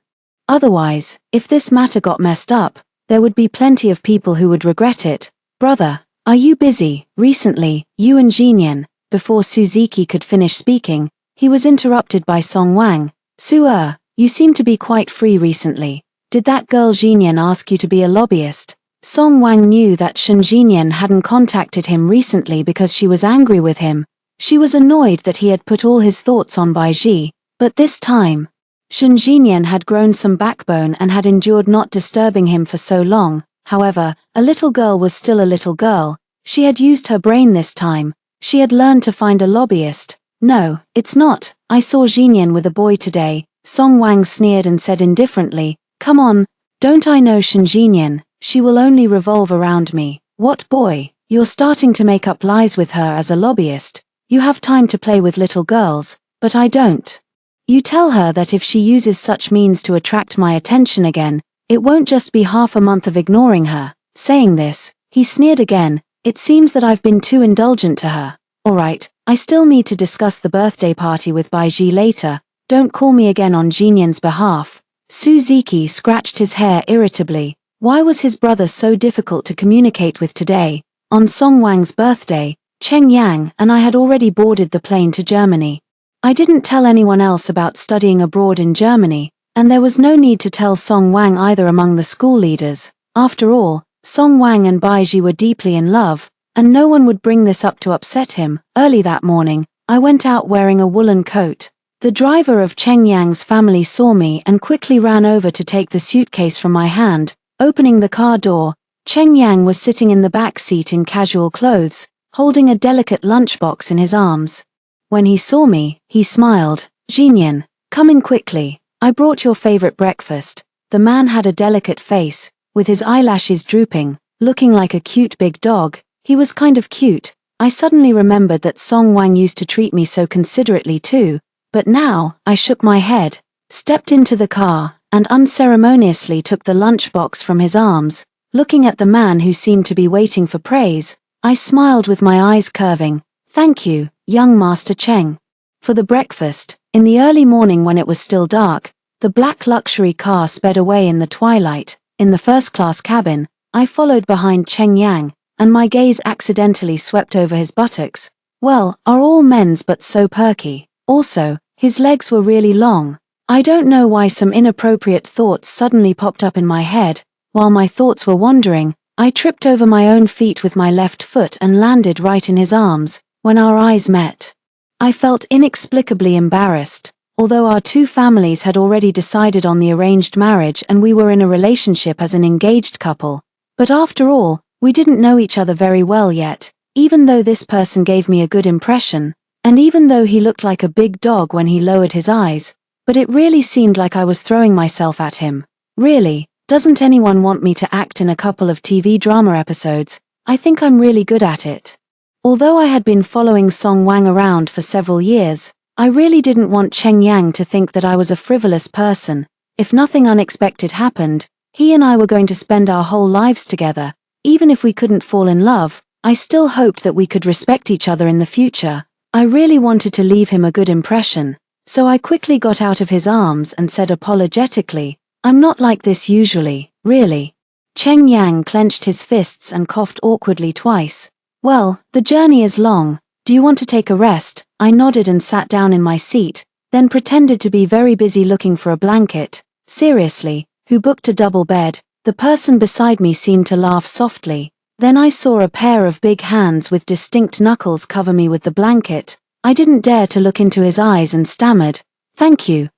Otherwise, if this matter got messed up, there would be plenty of people who would regret it. "Brother, are you busy? Recently, you and Jinyan." Before Suzuki could finish speaking, he was interrupted by Song Wang. "Su-er, you seem to be quite free recently. Did that girl Jinyan ask you to be a lobbyist?" Song Wang knew that Shen Jinyan hadn't contacted him recently because she was angry with him. She was annoyed that he had put all his thoughts on Baiji, but this time, Shen Jinyan had grown some backbone and had endured not disturbing him for so long. However, a little girl was still a little girl. She had used her brain this time. She had learned to find a lobbyist. "No, it's not. I saw Jinyan with a boy today." Song Wang sneered and said indifferently, "Come on, don't I know Shen Jinyan? She will only revolve around me." "What boy? You're starting to make up lies with her as a lobbyist. You have time to play with little girls, but I don't. You tell her that if she uses such means to attract my attention again, it won't just be half a month of ignoring her." Saying this, he sneered again. It seems that I've been too indulgent to her. Alright, I still need to discuss the birthday party with Baiji later. Don't call me again on Jinyan's behalf. Suzuki scratched his hair irritably. Why was his brother so difficult to communicate with today? On Song Wang's birthday, Cheng Yang and I had already boarded the plane to Germany. I didn't tell anyone else about studying abroad in Germany, and there was no need to tell Song Wang either among the school leaders. After all, Song Wang and Baiji were deeply in love, and no one would bring this up to upset him. Early that morning, I went out wearing a woolen coat. The driver of Cheng Yang's family saw me and quickly ran over to take the suitcase from my hand. Opening the car door, Cheng Yang was sitting in the back seat in casual clothes, holding a delicate lunchbox in his arms. When he saw me, he smiled. Jinyan, come in quickly. I brought your favorite breakfast. The man had a delicate face, with his eyelashes drooping, looking like a cute big dog. He was kind of cute. I suddenly remembered that Song Wang used to treat me so considerately too, but now, I shook my head, stepped into the car, and unceremoniously took the lunchbox from his arms. Looking at the man who seemed to be waiting for praise, I smiled with my eyes curving. Thank you, young Master Cheng. For the breakfast, in the early morning when it was still dark, the black luxury car sped away in the twilight. In the first-class cabin, I followed behind Cheng Yang, and my gaze accidentally swept over his buttocks. Well, are all men's but so perky. Also, his legs were really long. I don't know why some inappropriate thoughts suddenly popped up in my head. While my thoughts were wandering, I tripped over my own feet with my left foot and landed right in his arms. When our eyes met, I felt inexplicably embarrassed. Although our two families had already decided on the arranged marriage and we were in a relationship as an engaged couple. But after all, we didn't know each other very well yet, even though this person gave me a good impression, and even though he looked like a big dog when he lowered his eyes, but it really seemed like I was throwing myself at him. Really, doesn't anyone want me to act in a couple of TV drama episodes? I think I'm really good at it. Although I had been following Song Wang around for several years, I really didn't want Cheng Yang to think that I was a frivolous person. If nothing unexpected happened, he and I were going to spend our whole lives together. Even if we couldn't fall in love, I still hoped that we could respect each other in the future. I really wanted to leave him a good impression, so I quickly got out of his arms and said apologetically, I'm not like this usually, really. Cheng Yang clenched his fists and coughed awkwardly twice. Well, the journey is long. Do you want to take a rest? I nodded and sat down in my seat, then pretended to be very busy looking for a blanket. Seriously, who booked a double bed? The person beside me seemed to laugh softly. Then I saw a pair of big hands with distinct knuckles cover me with the blanket. I didn't dare to look into his eyes and stammered, thank you,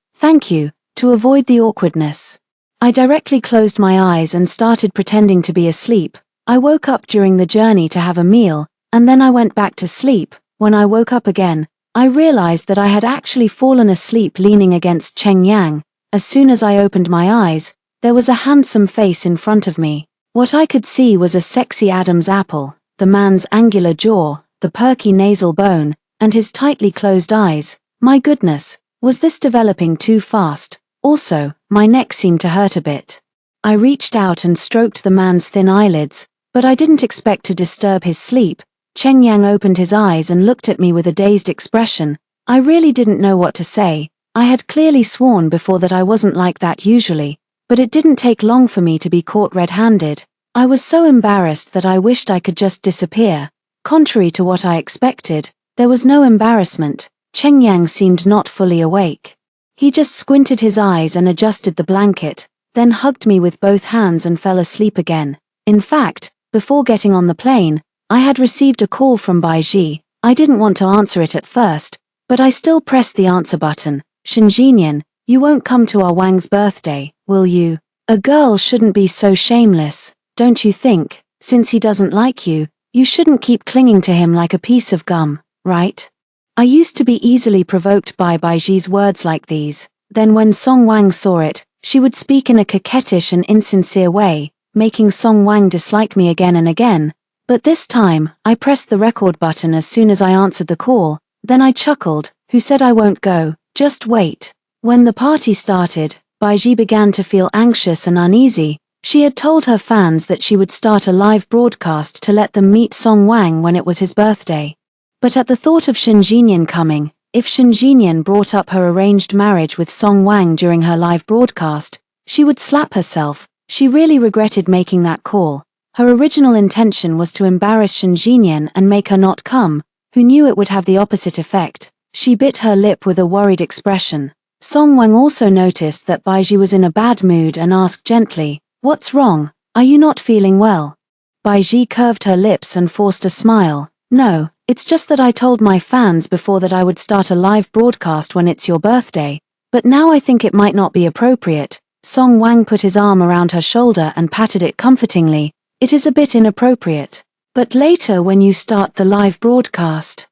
to avoid the awkwardness. I directly closed my eyes and started pretending to be asleep. I woke up during the journey to have a meal, and then I went back to sleep. When I woke up again, I realized that I had actually fallen asleep leaning against Cheng Yang. As soon as I opened my eyes, there was a handsome face in front of me. What I could see was a sexy Adam's apple, the man's angular jaw, the perky nasal bone, and his tightly closed eyes. My goodness, was this developing too fast? Also, my neck seemed to hurt a bit. I reached out and stroked the man's thin eyelids, but I didn't expect to disturb his sleep. Cheng Yang opened his eyes and looked at me with a dazed expression. I really didn't know what to say. I had clearly sworn before that I wasn't like that usually, but it didn't take long for me to be caught red-handed. I was so embarrassed that I wished I could just disappear. Contrary to what I expected, there was no embarrassment. Cheng Yang seemed not fully awake. He just squinted his eyes and adjusted the blanket, then hugged me with both hands and fell asleep again. In fact, before getting on the plane, I had received a call from Baiji. I didn't want to answer it at first, but I still pressed the answer button. Shinjinyan, you won't come to our Wang's birthday, will you? A girl shouldn't be so shameless, don't you think? Since he doesn't like you, you shouldn't keep clinging to him like a piece of gum, right? I used to be easily provoked by Baiji's words like these. Then when Song Wang saw it, she would speak in a coquettish and insincere way, making Song Wang dislike me again and again. But this time, I pressed the record button as soon as I answered the call. Then I chuckled, who said I won't go, just wait. When the party started, Baiji began to feel anxious and uneasy. She had told her fans that she would start a live broadcast to let them meet Song Wang when it was his birthday. But at the thought of Shen Jinyan coming, if Shen Jinyan brought up her arranged marriage with Song Wang during her live broadcast, she would slap herself. She really regretted making that call. Her original intention was to embarrass Shen Jinyan and make her not come, who knew it would have the opposite effect. She bit her lip with a worried expression. Song Wang also noticed that Baiji was in a bad mood and asked gently, "What's wrong? Are you not feeling well?" Baiji curved her lips and forced a smile. "No, it's just that I told my fans before that I would start a live broadcast when it's your birthday, but now I think it might not be appropriate." Song Wang put his arm around her shoulder and patted it comfortingly. "It is a bit inappropriate. But later when you start the live broadcast,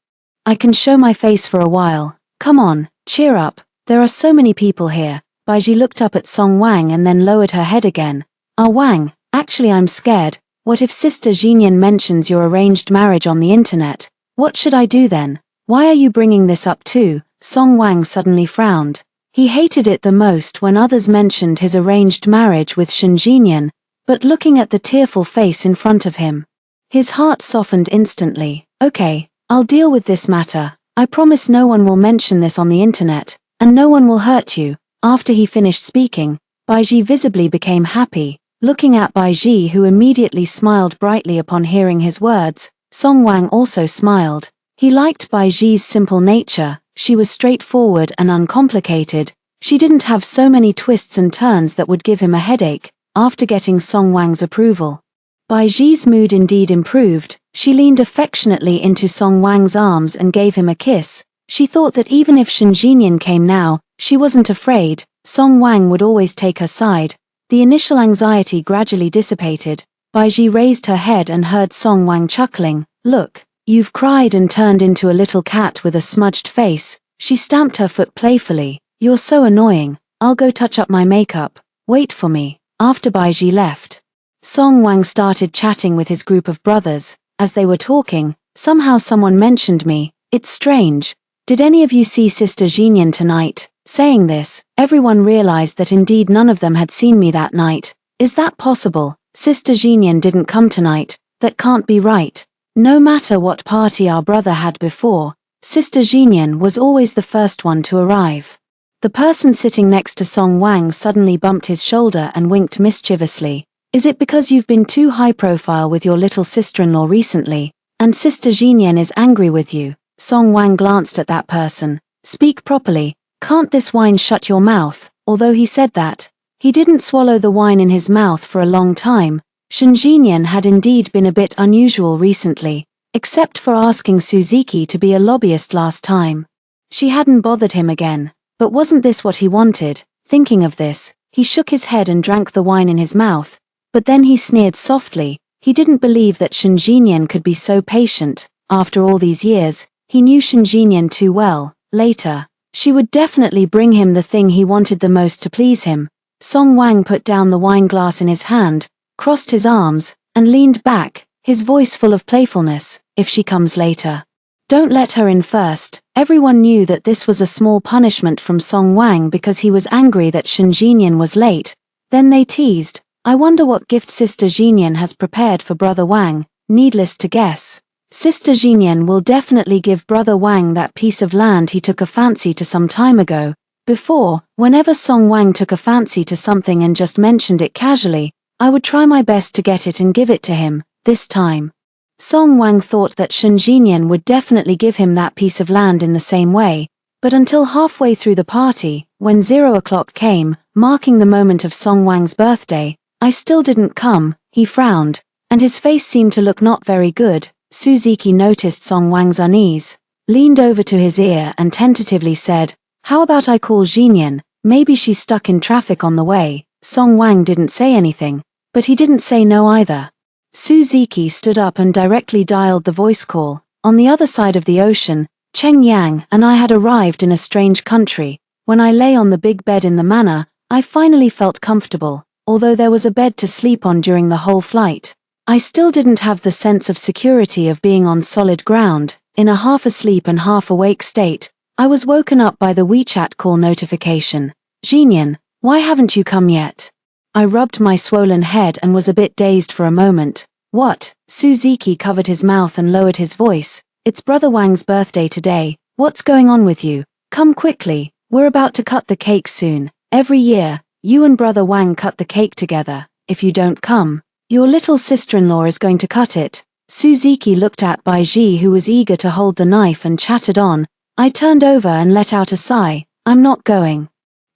I can show my face for a while. Come on, cheer up. There are so many people here." Baiji looked up at Song Wang and then lowered her head again. "Ah Wang, actually I'm scared. What if Sister Jinyan mentions your arranged marriage on the internet? What should I do then? Why are you bringing this up too?" Song Wang suddenly frowned. He hated it the most when others mentioned his arranged marriage with Shen Jinyan, but looking at the tearful face in front of him, his heart softened instantly. "Okay, I'll deal with this matter. I promise no one will mention this on the internet, and no one will hurt you." After he finished speaking, Baiji visibly became happy. Looking at Baiji, who immediately smiled brightly upon hearing his words, Song Wang also smiled. He liked Baiji's simple nature. She was straightforward and uncomplicated. She didn't have so many twists and turns that would give him a headache. After getting Song Wang's approval, Baiji's mood indeed improved. She leaned affectionately into Song Wang's arms and gave him a kiss. She thought that even if Shen Jinyan came now, she wasn't afraid. Song Wang would always take her side. The initial anxiety gradually dissipated. Baiji raised her head and heard Song Wang chuckling. "Look, you've cried and turned into a little cat with a smudged face." She stamped her foot playfully. "You're so annoying. I'll go touch up my makeup. Wait for me." After Baiji left, Song Wang started chatting with his group of brothers. As they were talking, somehow someone mentioned me. "It's strange. Did any of you see Sister Jinyan tonight?" Saying this, everyone realized that indeed none of them had seen me that night. "Is that possible? Sister Jinyan didn't come tonight. That can't be right." No matter what party our brother had before, Sister Jinyan was always the first one to arrive. The person sitting next to Song Wang suddenly bumped his shoulder and winked mischievously. "Is it because you've been too high profile with your little sister-in-law recently, and Sister Jinyan is angry with you?" Song Wang glanced at that person. "Speak properly. Can't this wine shut your mouth?" Although he said that, he didn't swallow the wine in his mouth for a long time. Shen Jinyan had indeed been a bit unusual recently, except for asking Suzuki to be a lobbyist last time. She hadn't bothered him again. But wasn't this what he wanted? Thinking of this, he shook his head and drank the wine in his mouth, but then he sneered softly. He didn't believe that Shen Jinyan could be so patient. After all these years, he knew Shen Jinyan too well. Later, she would definitely bring him the thing he wanted the most to please him. Song Wang put down the wine glass in his hand, crossed his arms, and leaned back, his voice full of playfulness. "If she comes later, don't let her in first." Everyone knew that this was a small punishment from Song Wang because he was angry that Shen Jinyan was late. Then they teased, "I wonder what gift Sister Jinyan has prepared for Brother Wang." Needless to guess, Sister Jinyan will definitely give Brother Wang that piece of land he took a fancy to some time ago. Before, whenever Song Wang took a fancy to something and just mentioned it casually, I would try my best to get it and give it to him. This time, Song Wang thought that Shen Jinyan would definitely give him that piece of land in the same way, but until halfway through the party, when 0 o'clock came, marking the moment of Song Wang's birthday, I still didn't come. He frowned, and his face seemed to look not very good. Suzuki noticed Song Wang's unease, leaned over to his ear and tentatively said, "How about I call Jinyan? Maybe she's stuck in traffic on the way." Song Wang didn't say anything, but he didn't say no either. Suzuki stood up and directly dialed the voice call. On the other side of the ocean, Cheng Yang and I had arrived in a strange country. When I lay on the big bed in the manor, I finally felt comfortable. Although there was a bed to sleep on during the whole flight, I still didn't have the sense of security of being on solid ground. In a half-asleep and half-awake state, I was woken up by the WeChat call notification. "Jinyan, why haven't you come yet?" I rubbed my swollen head and was a bit dazed for a moment. What? Suzuki covered his mouth and lowered his voice. It's Brother Wang's birthday today. What's going on with you? Come quickly. We're about to cut the cake soon. Every year, you and Brother Wang cut the cake together. If you don't come, your little sister-in-law is going to cut it. Suzuki looked at Baiji, who was eager to hold the knife, and chattered on. I turned over and let out a sigh. I'm not going.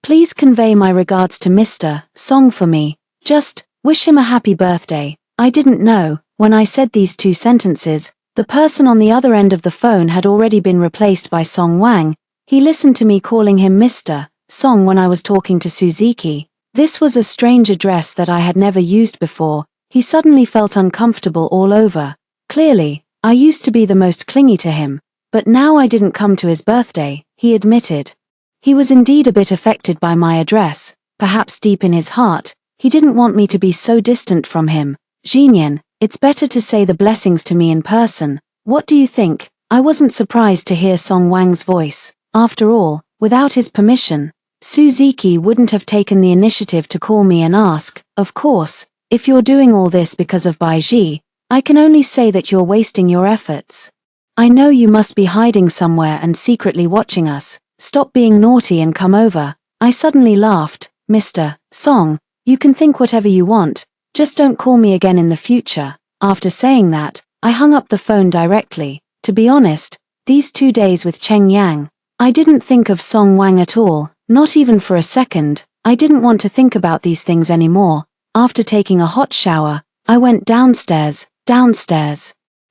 Please convey my regards to Mr. Song for me. Just wish him a happy birthday. I didn't know, when I said these two sentences, the person on the other end of the phone had already been replaced by Song Wang. He listened to me calling him Mr. Song when I was talking to Suzuki. This was a strange address that I had never used before. He suddenly felt uncomfortable all over. Clearly, I used to be the most clingy to him, but now I didn't come to his birthday, he admitted. He was indeed a bit affected by my address. Perhaps deep in his heart, he didn't want me to be so distant from him. Jinyan, it's better to say the blessings to me in person. What do you think? I wasn't surprised to hear Song Wang's voice. After all, without his permission, Suzuki wouldn't have taken the initiative to call me and ask. Of course, if you're doing all this because of Baiji, I can only say that you're wasting your efforts. I know you must be hiding somewhere and secretly watching us. Stop being naughty and come over. I suddenly laughed. Mr. Song, you can think whatever you want, just don't call me again in the future. After saying that, I hung up the phone directly. To be honest, these 2 days with Cheng Yang, I didn't think of Song Wang at all, not even for a second. I didn't want to think about these things anymore. After taking a hot shower, I went downstairs.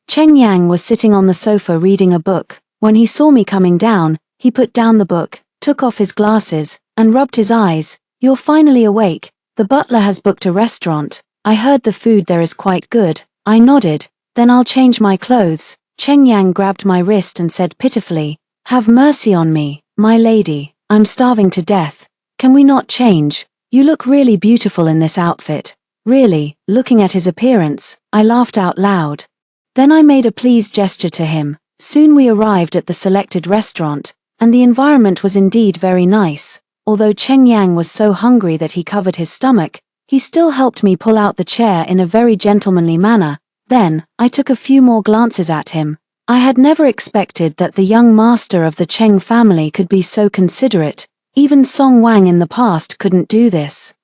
Cheng Yang was sitting on the sofa reading a book. When he saw me coming down, he put down the book, took off his glasses, and rubbed his eyes. You're finally awake. The butler has booked a restaurant. I heard the food there is quite good. I nodded. Then I'll change my clothes. Cheng Yang grabbed my wrist and said pitifully, have mercy on me, my lady. I'm starving to death. Can we not change? You look really beautiful in this outfit. Really, looking at his appearance, I laughed out loud. Then I made a pleased gesture to him. Soon we arrived at the selected restaurant, and the environment was indeed very nice. Although Cheng Yang was so hungry that he covered his stomach, he still helped me pull out the chair in a very gentlemanly manner. Then, I took a few more glances at him. I had never expected that the young master of the Cheng family could be so considerate. Even Song Wang in the past couldn't do this.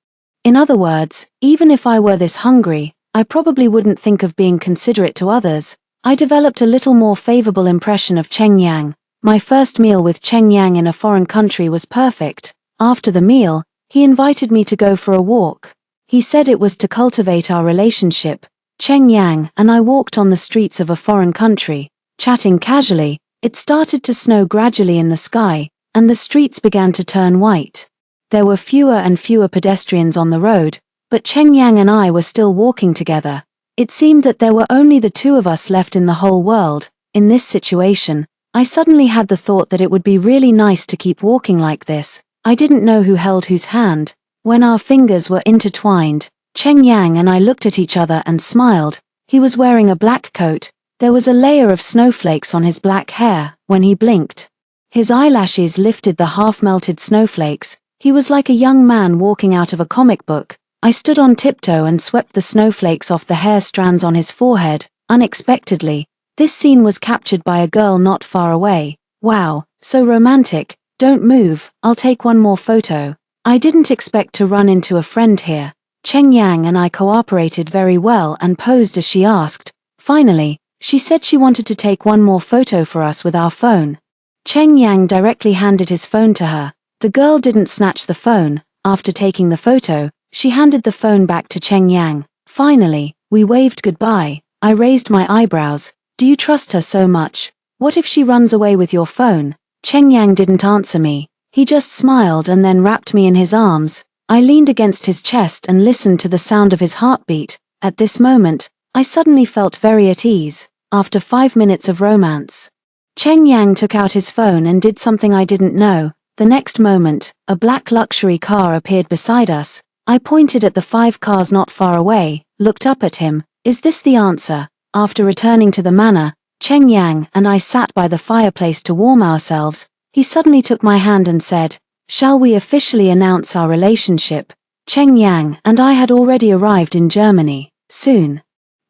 In other words, even if I were this hungry, I probably wouldn't think of being considerate to others. I developed a little more favorable impression of Cheng Yang. My first meal with Cheng Yang in a foreign country was perfect. After the meal, he invited me to go for a walk. He said it was to cultivate our relationship. Cheng Yang and I walked on the streets of a foreign country, chatting casually. It started to snow gradually in the sky, and the streets began to turn white. There were fewer and fewer pedestrians on the road, but Cheng Yang and I were still walking together. It seemed that there were only the two of us left in the whole world. In this situation, I suddenly had the thought that it would be really nice to keep walking like this. I didn't know who held whose hand. When our fingers were intertwined, Cheng Yang and I looked at each other and smiled. He was wearing a black coat. There was a layer of snowflakes on his black hair. When he blinked, his eyelashes lifted the half-melted snowflakes. He was like a young man walking out of a comic book. I stood on tiptoe and swept the snowflakes off the hair strands on his forehead. Unexpectedly, this scene was captured by a girl not far away. Wow, so romantic. Don't move, I'll take one more photo. I didn't expect to run into a friend here. Cheng Yang and I cooperated very well and posed as she asked. Finally, she said she wanted to take one more photo for us with our phone. Cheng Yang directly handed his phone to her. The girl didn't snatch the phone. After taking the photo, she handed the phone back to Cheng Yang. Finally, we waved goodbye. I raised my eyebrows. Do you trust her so much? What if she runs away with your phone? Cheng Yang didn't answer me. He just smiled and then wrapped me in his arms. I leaned against his chest and listened to the sound of his heartbeat. At this moment, I suddenly felt very at ease. After 5 minutes of romance, Cheng Yang took out his phone and did something I didn't know. The next moment, a black luxury car appeared beside us. I pointed at the 5 cars not far away, looked up at him. Is this the answer? After returning to the manor, Cheng Yang and I sat by the fireplace to warm ourselves. He suddenly took my hand and said, "Shall we officially announce our relationship?" Cheng Yang and I had already arrived in Germany. Soon,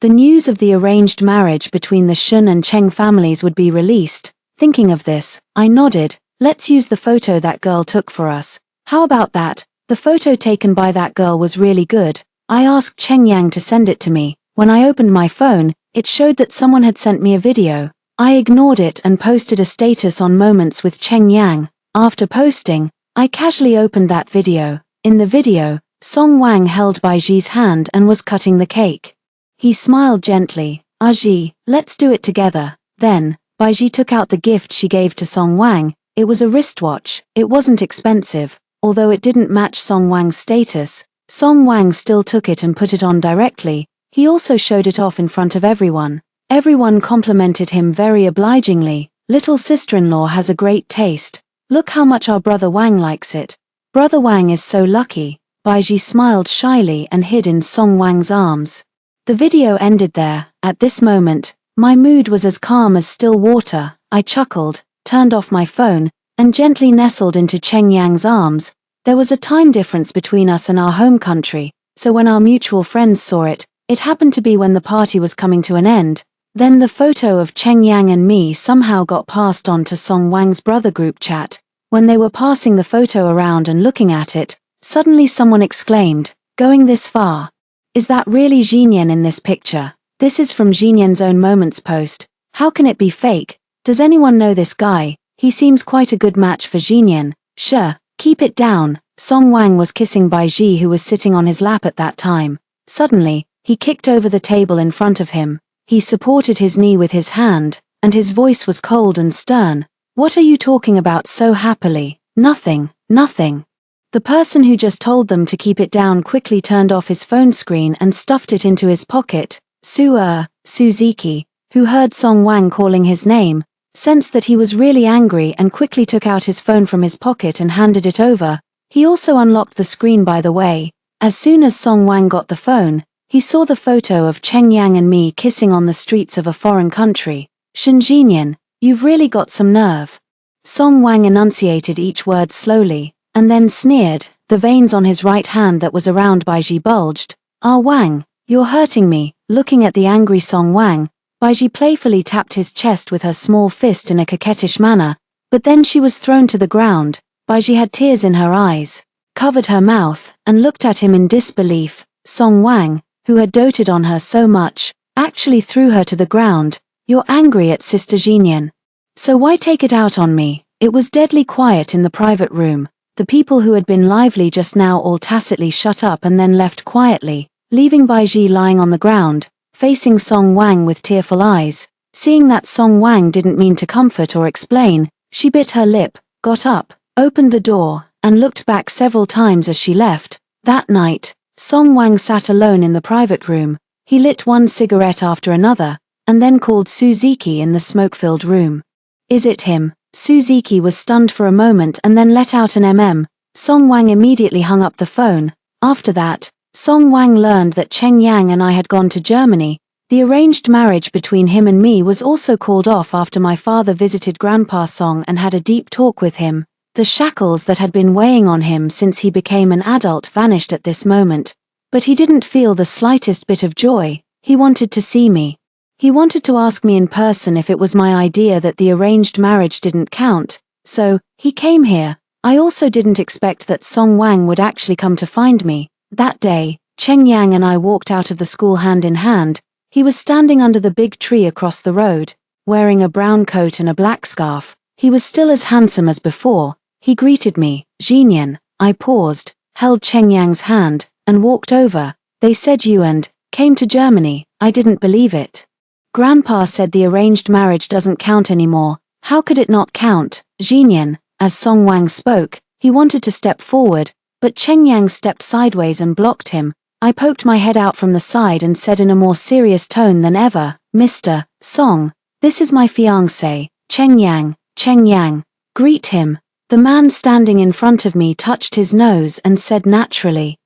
the news of the arranged marriage between the Shun and Cheng families would be released. Thinking of this, I nodded. Let's use the photo that girl took for us. How about that? The photo taken by that girl was really good. I asked Cheng Yang to send it to me. When I opened my phone, it showed that someone had sent me a video. I ignored it and posted a status on Moments with Cheng Yang. After posting, I casually opened that video. In the video, Song Wang held Bai Ji's hand and was cutting the cake. He smiled gently. Ji, let's do it together. Then, Bai Ji took out the gift she gave to Song Wang. It was a wristwatch. It wasn't expensive. Although it didn't match Song Wang's status, Song Wang still took it and put it on directly. He also showed it off in front of everyone. Everyone complimented him very obligingly. Little sister-in-law has a great taste. Look how much our brother Wang likes it. Brother Wang is so lucky. Bai Ji smiled shyly and hid in Song Wang's arms. The video ended there. At this moment, my mood was as calm as still water. I chuckled, turned off my phone, and gently nestled into Cheng Yang's arms. There was a time difference between us and our home country, so when our mutual friends saw it, it happened to be when the party was coming to an end. Then the photo of Cheng Yang and me somehow got passed on to Song Wang's brother group chat. When they were passing the photo around and looking at it, suddenly someone exclaimed, "Going this far? Is that really Jinyan in this picture? This is from Jinyan's own Moments post. How can it be fake? Does anyone know this guy? He seems quite a good match for Jinyan." "Sure, keep it down." Song Wang was kissing Bai Ji, who was sitting on his lap at that time. Suddenly, he kicked over the table in front of him. He supported his knee with his hand, and his voice was cold and stern. "What are you talking about so happily?" "Nothing, nothing." The person who just told them to keep it down quickly turned off his phone screen and stuffed it into his pocket. Suzuki, who heard Song Wang calling his name, sensed that he was really angry and quickly took out his phone from his pocket and handed it over. He also unlocked the screen, by the way. As soon as Song Wang got the phone, he saw the photo of Cheng Yang and me kissing on the streets of a foreign country. "Shen Jinyan, you've really got some nerve." Song Wang enunciated each word slowly, and then sneered. The veins on his right hand that was around Bai Ji bulged. "Ah Wang, you're hurting me." Looking at the angry Song Wang, Bai Ji playfully tapped his chest with her small fist in a coquettish manner, but then she was thrown to the ground. Bai Ji had tears in her eyes, covered her mouth, and looked at him in disbelief. Song Wang, who had doted on her so much, actually threw her to the ground. "You're angry at Sister Jinyan. So why take it out on me?" It was deadly quiet in the private room. The people who had been lively just now all tacitly shut up and then left quietly, leaving Bai Ji lying on the ground, facing Song Wang with tearful eyes. Seeing that Song Wang didn't mean to comfort or explain, she bit her lip, got up, opened the door, and looked back several times as she left. That night, Song Wang sat alone in the private room. He lit one cigarette after another, and then called Suzuki in the smoke-filled room. "Is it him?" Suzuki was stunned for a moment and then let out an Song Wang immediately hung up the phone. After that, Song Wang learned that Cheng Yang and I had gone to Germany. The arranged marriage between him and me was also called off after my father visited Grandpa Song and had a deep talk with him. The shackles that had been weighing on him since he became an adult vanished at this moment. But he didn't feel the slightest bit of joy. He wanted to see me. He wanted to ask me in person if it was my idea that the arranged marriage didn't count. So, he came here. I also didn't expect that Song Wang would actually come to find me. That day, Cheng Yang and I walked out of the school hand in hand. He was standing under the big tree across the road, wearing a brown coat and a black scarf. He was still as handsome as before. He greeted me. "Jinyan." I paused, held Cheng Yang's hand, and walked over. "They said you came to Germany." I didn't believe it. Grandpa said the arranged marriage doesn't count anymore. How could it not count? "Jinyan." As Song Wang spoke, he wanted to step forward, but Cheng Yang stepped sideways and blocked him. I poked my head out from the side and said in a more serious tone than ever, "Mr. Song, this is my fiancé, Cheng Yang. Cheng Yang, greet him." The man standing in front of me touched his nose and said naturally,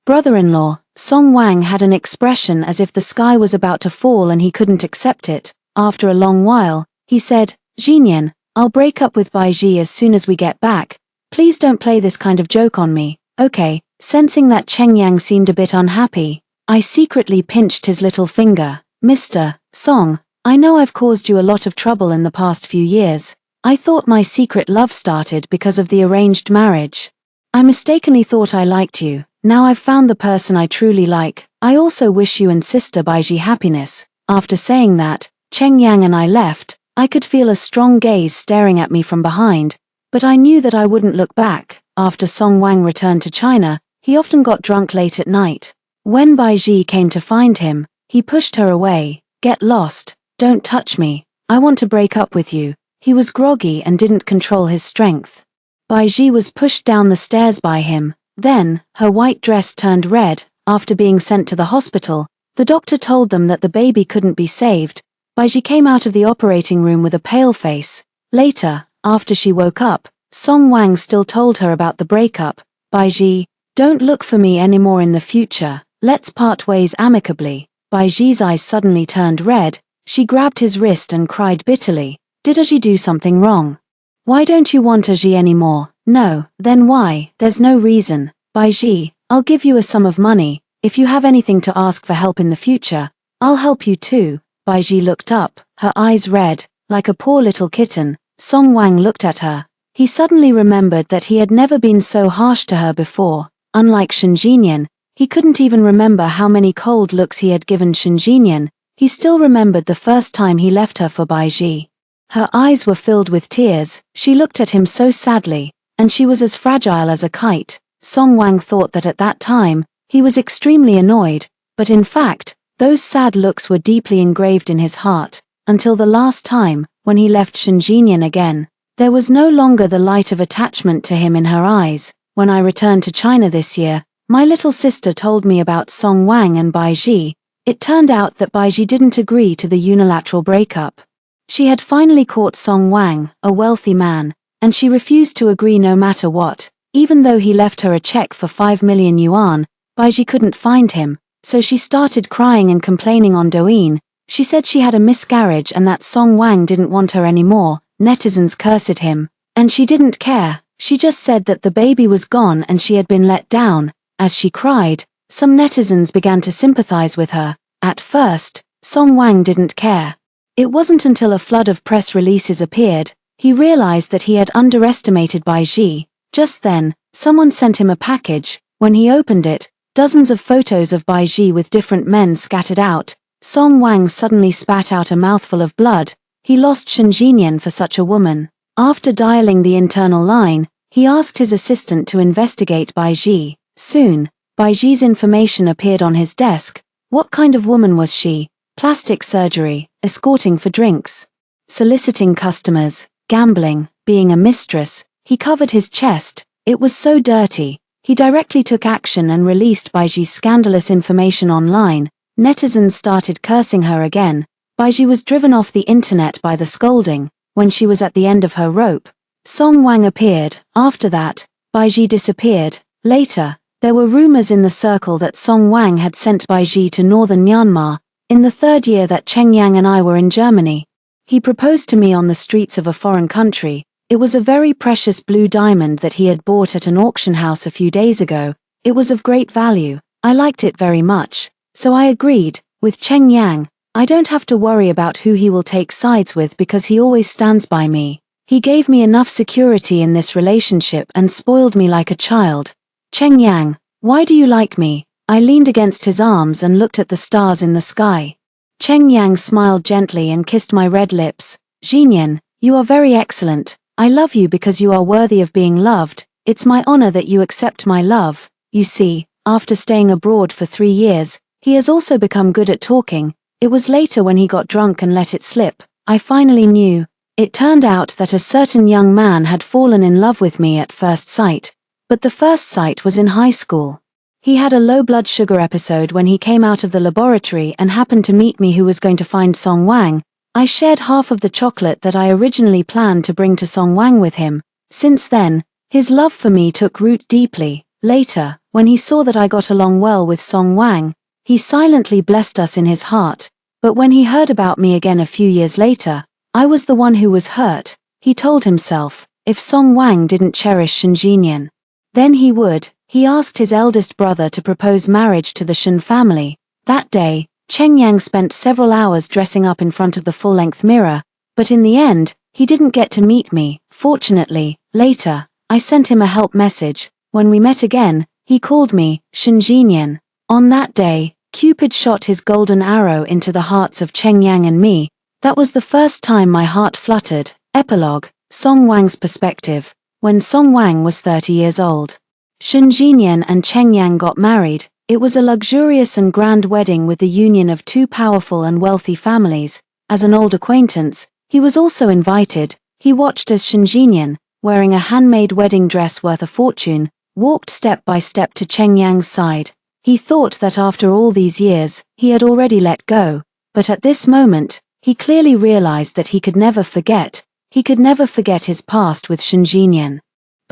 "Brother-in-law." Song Wang had an expression as if the sky was about to fall and he couldn't accept it. After a long while, he said, "Jinyan, I'll break up with Bai Ji as soon as we get back. Please don't play this kind of joke on me." "Okay, Sensing that Cheng Yang seemed a bit unhappy, I secretly pinched his little finger. Mr. Song, I know I've caused you a lot of trouble in the past few years. I thought my secret love started because of the arranged marriage. I mistakenly thought I liked you. Now I've found the person I truly like. I also wish you and Sister Baiji happiness. After saying that, Cheng Yang and I left. I could feel a strong gaze staring at me from behind, but I knew that I wouldn't look back. After Song Wang returned to China, he often got drunk late at night. When Baiji came to find him, he pushed her away. Get lost, don't touch me, I want to break up with you. He was groggy and didn't control his strength. Baiji was pushed down the stairs by him. Then, her white dress turned red. After being sent to the hospital, the doctor told them that the baby couldn't be saved. Baiji came out of the operating room with a pale face. Later, after she woke up, Song Wang still told her about the breakup. Baiji, don't look for me anymore in the future, let's part ways amicably. Baiji's eyes suddenly turned red. She grabbed his wrist and cried bitterly. Did Aji do something wrong? Why don't you want Aji anymore? No, then why? There's no reason. Baiji, I'll give you a sum of money. If you have anything to ask for help in the future, I'll help you too. Baiji looked up, her eyes red, like a poor little kitten. Song Wang looked at her. He suddenly remembered that he had never been so harsh to her before. Unlike Shen Jinyan, he couldn't even remember how many cold looks he had given Shen Jinyan. He still remembered the first time he left her for Baiji. Her eyes were filled with tears. She looked at him so sadly, and she was as fragile as a kite. Song Wang thought that at that time, he was extremely annoyed, but in fact, those sad looks were deeply engraved in his heart, until the last time, when he left Shen Jinyan again. There was no longer the light of attachment to him in her eyes. When I returned to China this year, my little sister told me about Song Wang and Baiji. It turned out that Baiji didn't agree to the unilateral breakup. She had finally caught Song Wang, a wealthy man, and she refused to agree no matter what. Even though he left her a check for 5 million yuan, Baiji couldn't find him, so she started crying and complaining on Douyin. She said she had a miscarriage and that Song Wang didn't want her anymore. Netizens cursed him, and she didn't care. She just said that the baby was gone and she had been let down. As she cried, some netizens began to sympathize with her. At first, Song Wang didn't care. It wasn't until a flood of press releases appeared, he realized that he had underestimated Baiji. Just then, someone sent him a package. When he opened it, dozens of photos of Baiji with different men scattered out. Song Wang suddenly spat out a mouthful of blood. He lost Shen Jinyan for such a woman. After dialing the internal line, he asked his assistant to investigate Baiji. Soon, Baiji's information appeared on his desk. What kind of woman was she? Plastic surgery, escorting for drinks, soliciting customers, gambling, being a mistress. He covered his chest. It was so dirty. He directly took action and released Baiji's scandalous information online. Netizens started cursing her again. Baiji was driven off the internet by the scolding. When she was at the end of her rope, Song Wang appeared. After that, Baiji disappeared. Later, there were rumors in the circle that Song Wang had sent Baiji to northern Myanmar. In the third year that Cheng Yang and I were in Germany, he proposed to me on the streets of a foreign country. It was a very precious blue diamond that he had bought at an auction house a few days ago. It was of great value. I liked it very much, so I agreed. With Cheng Yang, I don't have to worry about who he will take sides with because he always stands by me. He gave me enough security in this relationship and spoiled me like a child. Cheng Yang, why do you like me? I leaned against his arms and looked at the stars in the sky. Cheng Yang smiled gently and kissed my red lips. Jinyan, you are very excellent. I love you because you are worthy of being loved. It's my honor that you accept my love. You see, after staying abroad for 3 years, he has also become good at talking. It was later when he got drunk and let it slip. I finally knew. It turned out that a certain young man had fallen in love with me at first sight. But the first sight was in high school. He had a low blood sugar episode when he came out of the laboratory and happened to meet me who was going to find Song Wang. I shared half of the chocolate that I originally planned to bring to Song Wang with him. Since then, his love for me took root deeply. Later, when he saw that I got along well with Song Wang, he silently blessed us in his heart. But when he heard about me again a few years later, I was the one who was hurt. He told himself, if Song Wang didn't cherish Shen Jinyan, then he would. he asked his eldest brother to propose marriage to the Shen family. That day, Cheng Yang spent several hours dressing up in front of the full-length mirror, but in the end, he didn't get to meet me. Fortunately, later, I sent him a help message. When we met again, he called me Shen Jinyan. On that day, Cupid shot his golden arrow into the hearts of Cheng Yang and me. That was the first time my heart fluttered. Epilogue, Song Wang's perspective. When Song Wang was 30 years old, Shen Jinyan and Cheng Yang got married. It was a luxurious and grand wedding with the union of two powerful and wealthy families. As an old acquaintance, he was also invited. He watched as Shen Jinyan, wearing a handmade wedding dress worth a fortune, walked step by step to Cheng Yang's side. He thought that after all these years, he had already let go, but at this moment, he clearly realized that he could never forget his past with Shen Jinyan.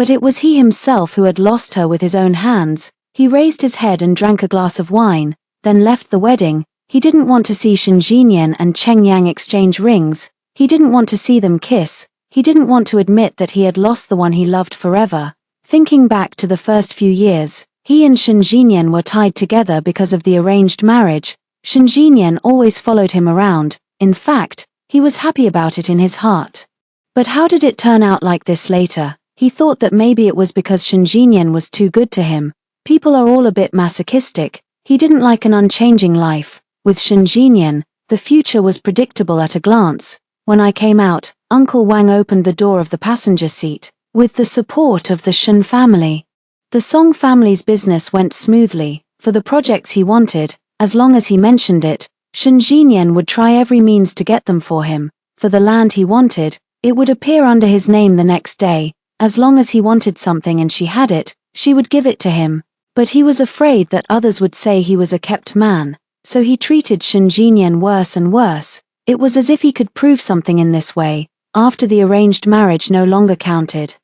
But it was he himself who had lost her with his own hands. He raised his head and drank a glass of wine, then left the wedding. He didn't want to see Shen Jinyan and Cheng Yang exchange rings. He didn't want to see them kiss. He didn't want to admit that he had lost the one he loved forever. Thinking back to the first few years, he and Shen Jinyan were tied together because of the arranged marriage. Shen Jinyan always followed him around. In fact, he was happy about it in his heart. But how did it turn out like this later? He thought that maybe it was because Shen Jinyan was too good to him. People are all a bit masochistic. He didn't like an unchanging life. With Shen Jinyan, the future was predictable at a glance. When I came out, Uncle Wang opened the door of the passenger seat. With the support of the Shen family, the Song family's business went smoothly. For the projects he wanted, as long as he mentioned it, Shen Jinyan would try every means to get them for him. For the land he wanted, it would appear under his name the next day. As long as he wanted something and she had it, she would give it to him. But he was afraid that others would say he was a kept man, so he treated Shen Jinyan worse and worse. It was as if he could prove something in this way. After the arranged marriage no longer counted.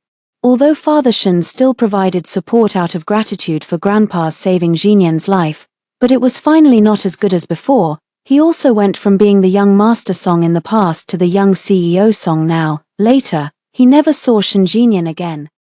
Although Father Shen still provided support out of gratitude for Grandpa's saving Jinyan's life, but it was finally not as good as before. He also went from being the young master Song in the past to the young CEO Song now. Later, he never saw Shen Jinyan again.